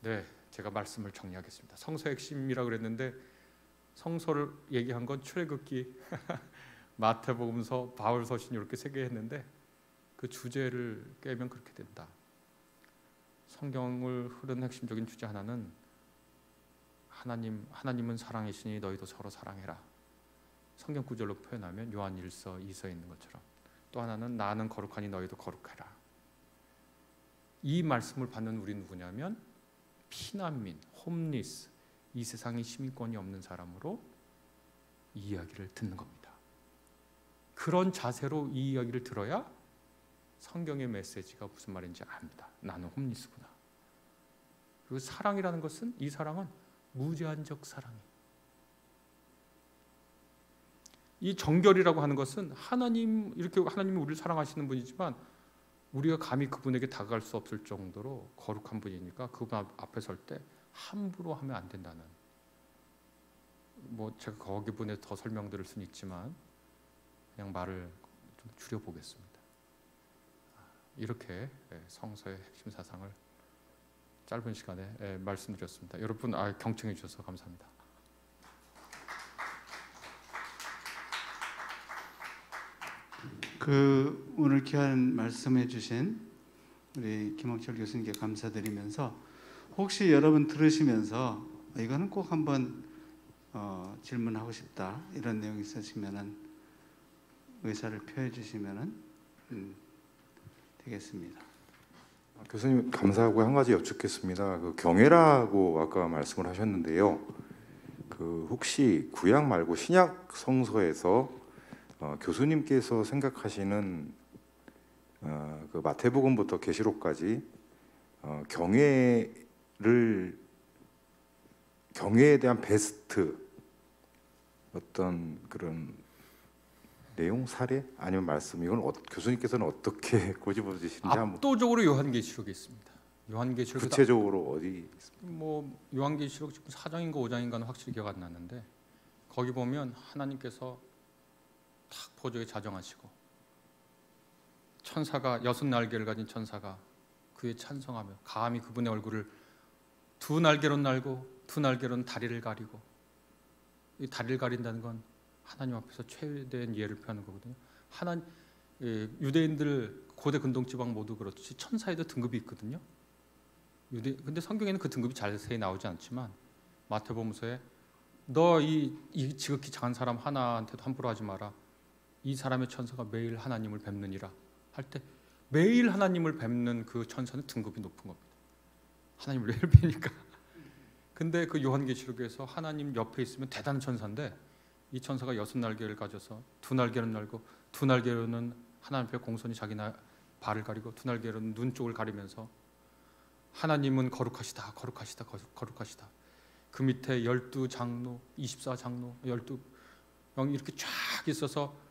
네, 제가 말씀을 정리하겠습니다. 성서의 핵심이라고 그랬는데 성서를 얘기한 건 출애굽기, 마태복음서, 바울서신 이렇게 세 개 했는데 그 주제를 깨면 그렇게 된다. 성경을 흐르는 핵심적인 주제 하나는 하나님은 사랑이시니 너희도 서로 사랑해라. 성경 구절로 표현하면 요한 1서 2서에 있는 것처럼. 또 하나는 나는 거룩하니 너희도 거룩해라. 이 말씀을 받는 우리 누구냐면 피난민, 홈리스, 이 세상에 시민권이 없는 사람으로 이 이야기를 듣는 겁니다. 그런 자세로 이 이야기를 들어야 성경의 메시지가 무슨 말인지 압니다. 나는 홈리스구나. 그리고 사랑이라는 것은, 이 사랑은 무제한적 사랑이에요. 이 정결이라고 하는 것은 이렇게 하나님이 우리를 사랑하시는 분이지만 우리가 감히 그분에게 다가갈 수 없을 정도로 거룩한 분이니까 그분 앞에 설 때 함부로 하면 안 된다는, 제가 거기 분에 더 설명드릴 수는 있지만 그냥 말을 좀 줄여보겠습니다. 이렇게 성서의 핵심 사상을 짧은 시간에 말씀드렸습니다. 여러분 경청해 주셔서 감사합니다. 오늘 귀한 말씀해 주신 우리 김홍철 교수님께 감사드리면서, 혹시 여러분 들으시면서 이거는 꼭 한번 질문하고 싶다 이런 내용이 있으시면은 의사를 표해 주시면은 되겠습니다. 교수님 감사하고 한 가지 여쭙겠습니다. 그 경외라고 아까 말씀을 하셨는데요. 혹시 구약 말고 신약 성서에서 교수님께서 생각하시는 그 마태복음부터 계시록까지 경외에 대한 베스트 어떤 그런 내용, 사례 아니면 말씀, 이건 교수님께서는 어떻게 고집어 주시는지 한번. 압도적으로 요한계시록에 있습니다. 요한계시록에서 구체적으로 어디 있습니까? 요한계시록 지금 4장인가 5장인가는 확실히 기억 안 나는데 거기 보면 하나님께서 탁 보좌에 자정하시고 천사가 6날개를 가진 천사가 그의 찬성하며 감히 그분의 얼굴을 2날개로 날고 2날개로는 다리를 가리고, 이 다리를 가린다는 건 하나님 앞에서 최대한 예를 표하는 거거든요. 유대인들 고대 근동지방 모두 그렇듯이 천사에도 등급이 있거든요. 근데 성경에는 그 등급이 자세히 나오지 않지만 마태복음서에 너 이 지극히 작은 사람 하나한테도 함부로 하지 마라. 이 사람의 천사가 매일 하나님을 뵙느니라 할 때 매일 하나님을 뵙는 그 천사는 등급이 높은 겁니다. 하나님을 매일 뵈니까. 근데 그 요한계시록에서 하나님 옆에 있으면 대단한 천사인데 이 천사가 6날개를 가져서 2날개는 날고 2날개로는 하나님 앞에 공손히 자기 발을 가리고 2날개로는 눈 쪽을 가리면서 하나님은 거룩하시다, 거룩하시다, 거룩하시다. 그 밑에 12장로, 24장로, 12명 이렇게 쫙 있어서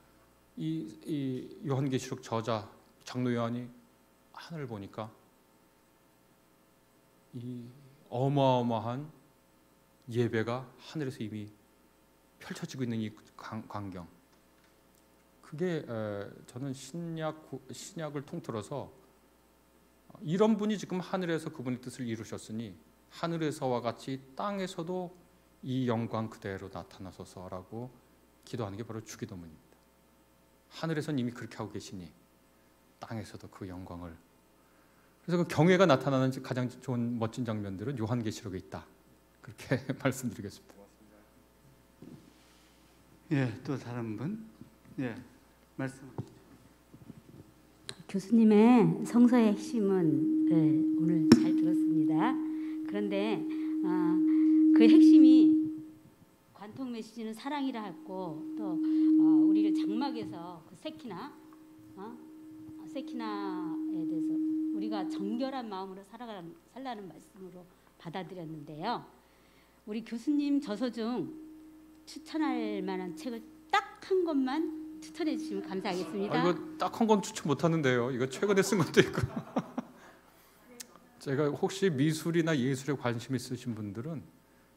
이 요한계시록 저자 장로 요한이 하늘을 보니까 이 어마어마한 예배가 하늘에서 이미 펼쳐지고 있는 이 광경, 그게 저는 신약을 통틀어서 이런 분이 지금 하늘에서 그분의 뜻을 이루셨으니 하늘에서와 같이 땅에서도 이 영광 그대로 나타나소서라고 기도하는 게 바로 주기도문입니다. 하늘에서는 이미 그렇게 하고 계시니 땅에서도 그 영광을, 그래서 그 경외가 나타나는 가장 좋은 멋진 장면들은 요한계시록에 있다, 그렇게 말씀드리겠습니다. 예, 또 다른 분? 예, 말씀. 교수님의 성서의 핵심은 오늘 잘 들었습니다. 그런데 그 핵심이 관통 메시지는 사랑이라 했고, 또 우리를 장막에서 그 세키나에 대해서 우리가 정결한 마음으로 살라는 말씀으로 받아들였는데요. 우리 교수님 저서 중 추천할 만한 책을 딱 한 것만 추천해 주시면 감사하겠습니다. 이거 딱 한 건 추천 못 하는데요. 이거 최근에 쓴 것도 있고. 제가 혹시 미술이나 예술에 관심 있으신 분들은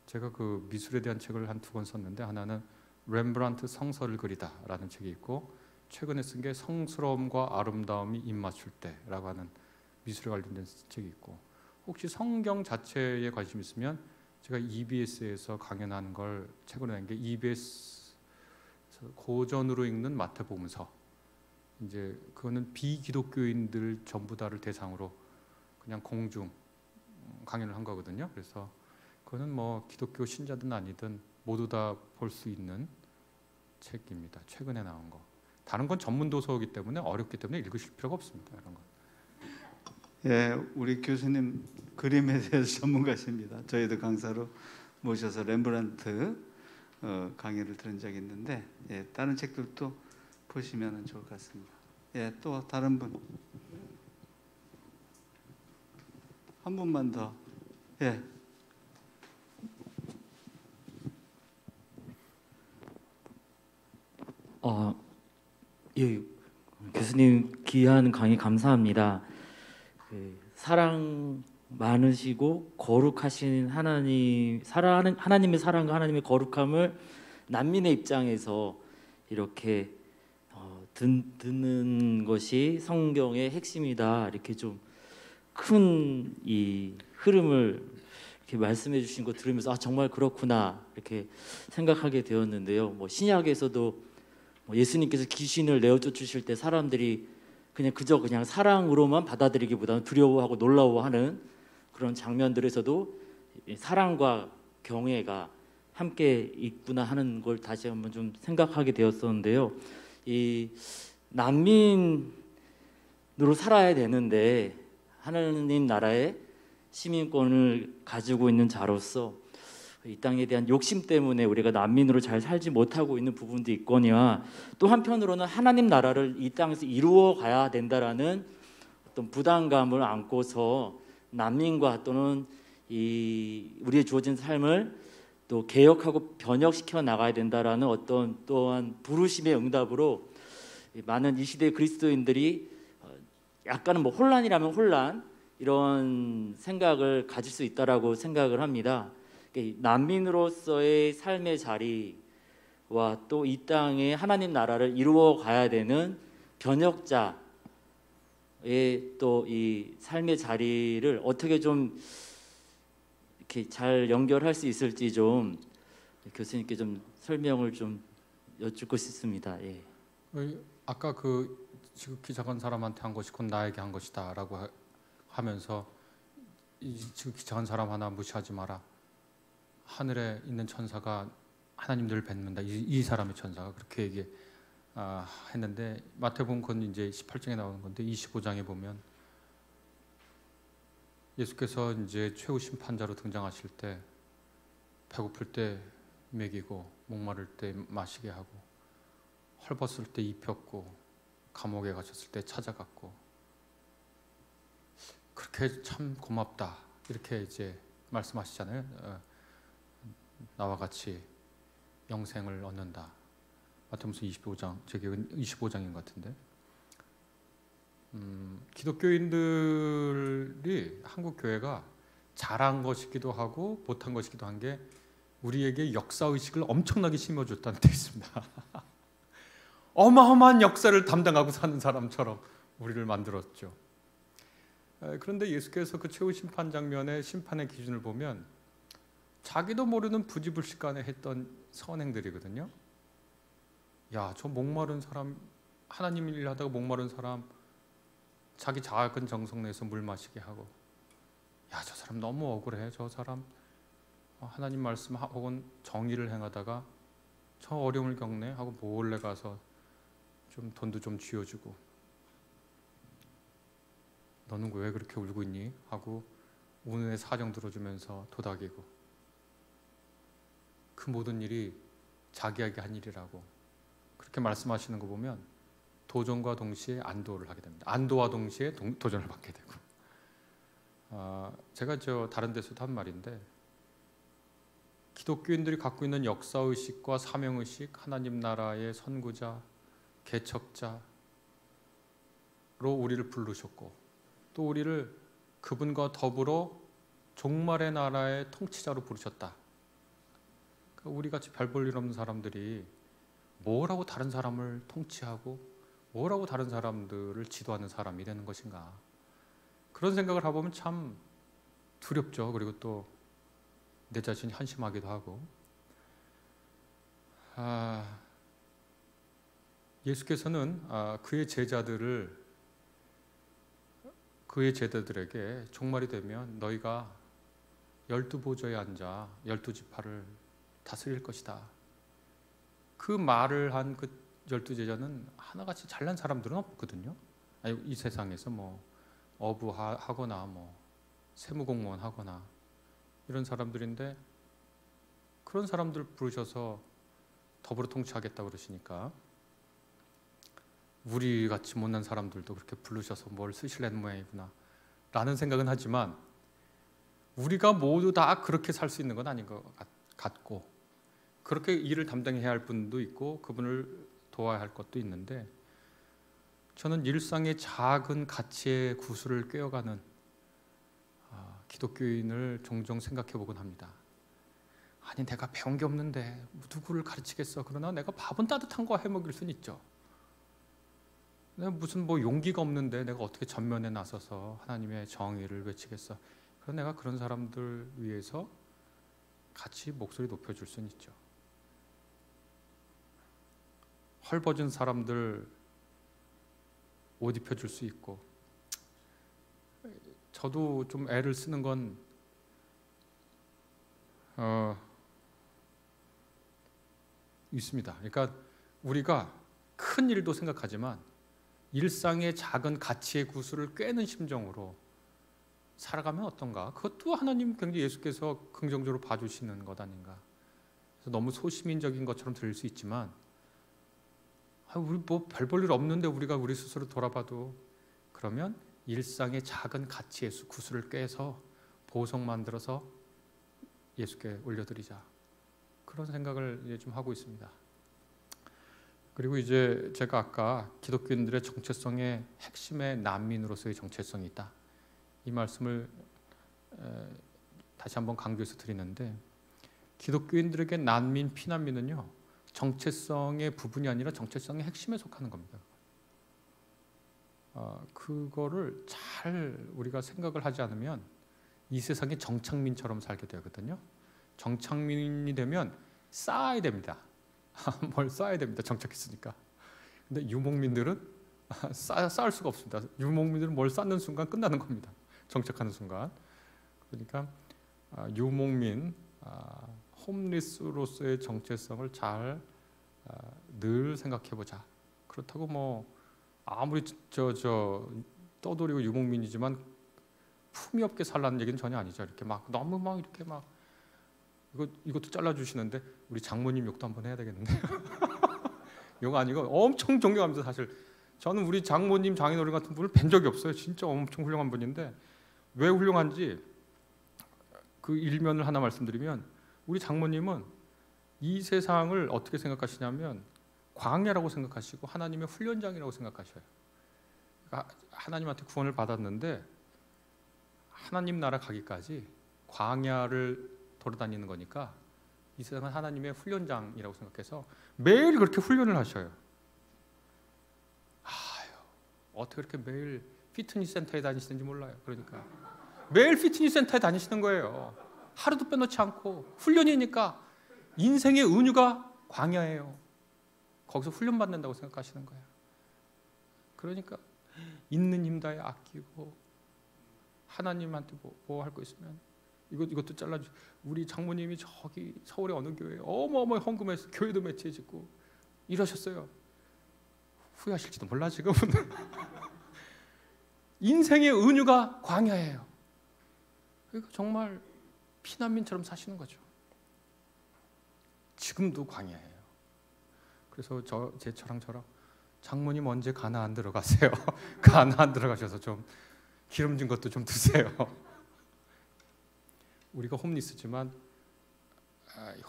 제가 그 미술에 대한 책을 한 2권 썼는데, 하나는 렘브란트 성서를 그리다라는 책이 있고, 최근에 쓴 게 성스러움과 아름다움이 입맞출 때라고 하는 미술에 관련된 책이 있고, 혹시 성경 자체에 관심 있으면 제가 EBS에서 강연한 걸 최근에 낸 게 EBS 고전으로 읽는 마태복음서. 이제 그거는 비기독교인들 전부 다를 대상으로 그냥 공중 강연을 한 거거든요. 그래서 그거는 뭐 기독교 신자든 아니든 모두 다 볼 수 있는 책입니다. 최근에 나온 거. 다른 건 전문 도서이기 때문에 어렵기 때문에 읽으실 필요가 없습니다. 이런 건. 예, 우리 교수님 그림에 대해서 전문가십니다. 저희도 강사로 모셔서 렘브란트 강의를 들은 적이 있는데, 예, 다른 책들도 보시면 좋을 것 같습니다. 예, 또 다른 분, 한 분만 더. 예. 예, 교수님 귀한 강의 감사합니다. 사랑 많으시고 거룩하신 하나님의 사랑과 하나님의 거룩함을 난민의 입장에서 이렇게 듣는 것이 성경의 핵심이다. 이렇게 좀 큰 이 흐름을 이렇게 말씀해 주신 거 들으면서 정말 그렇구나 이렇게 생각하게 되었는데요. 뭐 신약에서도 예수님께서 귀신을 내어 쫓으실 때 사람들이 그냥 사랑으로만 받아들이기보다는 두려워하고 놀라워하는 그런 장면들에서도 사랑과 경외가 함께 있구나 하는 걸 다시 한번 좀 생각하게 되었었는데요. 이 난민으로 살아야 되는데 하나님 나라의 시민권을 가지고 있는 자로서 이 땅에 대한 욕심 때문에 우리가 난민으로 잘 살지 못하고 있는 부분도 있거니와 또 한편으로는 하나님 나라를 이 땅에서 이루어 가야 된다라는 어떤 부담감을 안고서 난민과 또는 우리의 주어진 삶을 또 개혁하고 변혁시켜 나가야 된다라는 어떤 또한 부르심의 응답으로 많은 이 시대 그리스도인들이 약간은 뭐 혼란이라면 혼란 이런 생각을 가질 수 있다라고 생각을 합니다. 난민으로서의 삶의 자리와 또 이 땅에 하나님 나라를 이루어 가야 되는 변혁자의 또 이 삶의 자리를 어떻게 좀 이렇게 잘 연결할 수 있을지 좀 교수님께 좀 설명을 좀 여쭙고 싶습니다. 예. 아까 그 지극히 작은 사람한테 한 것이 곧 나에게 한 것이다라고 하면서 이 지극히 작은 사람 하나 무시하지 마라. 하늘에 있는 천사가 하나님 늘 뵙는다. 이 사람의 천사가 그렇게 했는데 마태복음 건 이제 18장에 나오는 건데 25장에 보면 예수께서 이제 최후 심판자로 등장하실 때 배고플 때 먹이고 목마를 때 마시게 하고 헐벗을 때 입혔고 감옥에 가셨을 때 찾아갔고 그렇게 참 고맙다 이렇게 이제 말씀하시잖아요. 나와 같이 영생을 얻는다. 마태복음 25장, 제 기억은 25장인 것 같은데 기독교인들이 한국 교회가 잘한 것이기도 하고 못한 것이기도 한 게 우리에게 역사의식을 엄청나게 심어줬다는 데 있습니다. 어마어마한 역사를 담당하고 사는 사람처럼 우리를 만들었죠. 그런데 예수께서 그 최후 심판 장면의 심판의 기준을 보면 자기도 모르는 부지불식간에 했던 선행들이거든요. 야, 저 목마른 사람, 하나님 일 하다가 목마른 사람 자기 작은 정성 내서 물 마시게 하고, 야, 저 사람 너무 억울해. 저 사람 하나님 말씀 혹은 정의를 행하다가 저 어려움을 겪네 하고 몰래 가서 좀 돈도 좀 쥐어주고, 너는 왜 그렇게 울고 있니? 하고 우는의 사정 들어주면서 도닥이고, 그 모든 일이 자기에게 한 일이라고 그렇게 말씀하시는 거 보면 도전과 동시에 안도를 하게 됩니다. 안도와 동시에 도전을 받게 되고, 제가 다른 데서도 한 말인데, 기독교인들이 갖고 있는 역사의식과 사명의식, 하나님 나라의 선구자, 개척자로 우리를 부르셨고 또 우리를 그분과 더불어 종말의 나라의 통치자로 부르셨다. 우리같이 별 볼 일 없는 사람들이 뭐라고 다른 사람을 통치하고 뭐라고 다른 사람들을 지도하는 사람이 되는 것인가, 그런 생각을 해보면 참 두렵죠. 그리고 또 내 자신이 한심하기도 하고. 예수께서는 그의 제자들에게 종말이 되면 너희가 12보좌에 앉아 12지파를 다스릴 것이다. 그 말을 한 그 12제자는 하나같이 잘난 사람들은 없거든요. 아니, 이 세상에서 뭐 어부하거나 뭐 세무공무원 하거나 이런 사람들인데, 그런 사람들 부르셔서 더불어 통치하겠다고 그러시니까 우리 같이 못난 사람들도 그렇게 부르셔서 뭘 쓰실래는 모양이구나 라는 생각은 하지만, 우리가 모두 다 그렇게 살 수 있는 건 아닌 것 같고, 그렇게 일을 담당해야 할 분도 있고 그분을 도와야 할 것도 있는데, 저는 일상의 작은 가치의 구슬을 꿰어가는 기독교인을 종종 생각해 보곤 합니다. 아니, 내가 배운 게 없는데 누구를 가르치겠어. 그러나 내가 밥은 따뜻한 거 해먹일 수는 있죠. 내가 무슨 뭐 용기가 없는데 내가 어떻게 전면에 나서서 하나님의 정의를 외치겠어. 그럼 내가 그런 사람들 위해서 같이 목소리 높여줄 수는 있죠. 헐벗은 사람들 옷 입혀줄 수 있고. 저도 좀 애를 쓰는 건 있습니다. 그러니까 우리가 큰 일도 생각하지만 일상의 작은 가치의 구슬을 꿰는 심정으로 살아가면 어떤가? 그것도 하나님 굉장히 예수께서 긍정적으로 봐주시는 것 아닌가? 그래서 너무 소시민적인 것처럼 들릴 수 있지만, 우리 뭐 별 볼 일 없는데 우리가 우리 스스로 돌아봐도, 그러면 일상의 작은 가치의 구슬을 꿰서 보석 만들어서 예수께 올려드리자, 그런 생각을 이제 좀 하고 있습니다. 그리고 이제 제가 아까 기독교인들의 정체성의 핵심의 난민으로서의 정체성이 있다, 이 말씀을 다시 한번 강조해서 드리는데, 기독교인들에게 난민, 피난민은요 정체성의 부분이 아니라 정체성의 핵심에 속하는 겁니다. 그거를 잘 우리가 생각을 하지 않으면 이 세상에 정착민처럼 살게 되거든요. 정착민이 되면 쌓아야 됩니다. 뭘 쌓아야 됩니다. 정착했으니까. 근데 유목민들은 쌓을 수가 없습니다. 유목민들은 뭘 쌓는 순간 끝나는 겁니다. 정착하는 순간. 그러니까 유목민, 홈리스로서의 정체성을 잘 늘 생각해 보자. 그렇다고 뭐 아무리 떠돌이고 유목민이지만 품위 없게 살라는 얘기는 전혀 아니죠. 이렇게 막 너무 막 이렇게 막 이것도 잘라주시는데 우리 장모님 욕도 한번 해야 되겠는데 욕 아니고 엄청 존경합니다. 사실 저는 우리 장모님, 장인어른 같은 분을 뵌 적이 없어요. 진짜 엄청 훌륭한 분인데, 왜 훌륭한지 그 일면을 하나 말씀드리면, 우리 장모님은 이 세상을 어떻게 생각하시냐면 광야라고 생각하시고 하나님의 훈련장이라고 생각하셔요. 그러니까 하나님한테 구원을 받았는데 하나님 나라 가기까지 광야를 돌아다니는 거니까 이 세상은 하나님의 훈련장이라고 생각해서 매일 그렇게 훈련을 하셔요. 어떻게 그렇게 매일 피트니스 센터에 다니시는지 몰라요. 그러니까 매일 피트니스 센터에 다니시는 거예요. 하루도 빼놓지 않고. 훈련이니까 인생의 은유가 광야예요. 거기서 훈련받는다고 생각하시는 거예요. 그러니까 있는 힘 다해 아끼고, 하나님한테 뭐 할 거 있으면 이것도 잘라주. 우리 장모님이 저기 서울의 어느 교회에 어마어마하게 헌금해서 교회도 매치해 짓고 이러셨어요. 후회하실지도 몰라 지금은. 인생의 은유가 광야예요. 그러니까 정말 피난민처럼 사시는 거죠. 지금도 광야예요. 그래서 제처럼 장모님 언제 가나안 들어가세요? 가나안 들어가셔서 좀 기름진 것도 좀 드세요. 우리가 홈리스지만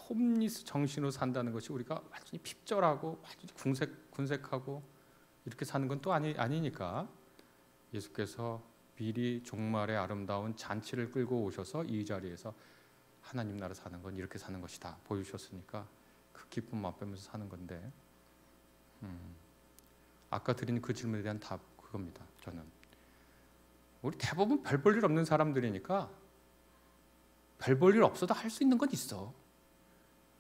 홈리스 정신으로 산다는 것이 우리가 완전히 핍절하고 완전히 군색하고 이렇게 사는 건 또 아니니까, 예수께서 미리 종말의 아름다운 잔치를 끌고 오셔서 이 자리에서 하나님 나라 사는 건 이렇게 사는 것이다 보여주셨으니까 그 기쁨 맛보면서 사는 건데, 아까 드린 그 질문에 대한 답 그겁니다. 저는 우리 대부분 별 볼 일 없는 사람들이니까 별 볼 일 없어도 할 수 있는 건 있어.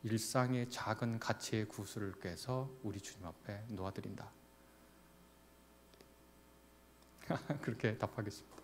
일상의 작은 가치의 구슬을 꿰서 우리 주님 앞에 놓아드린다. 그렇게 답하겠습니다.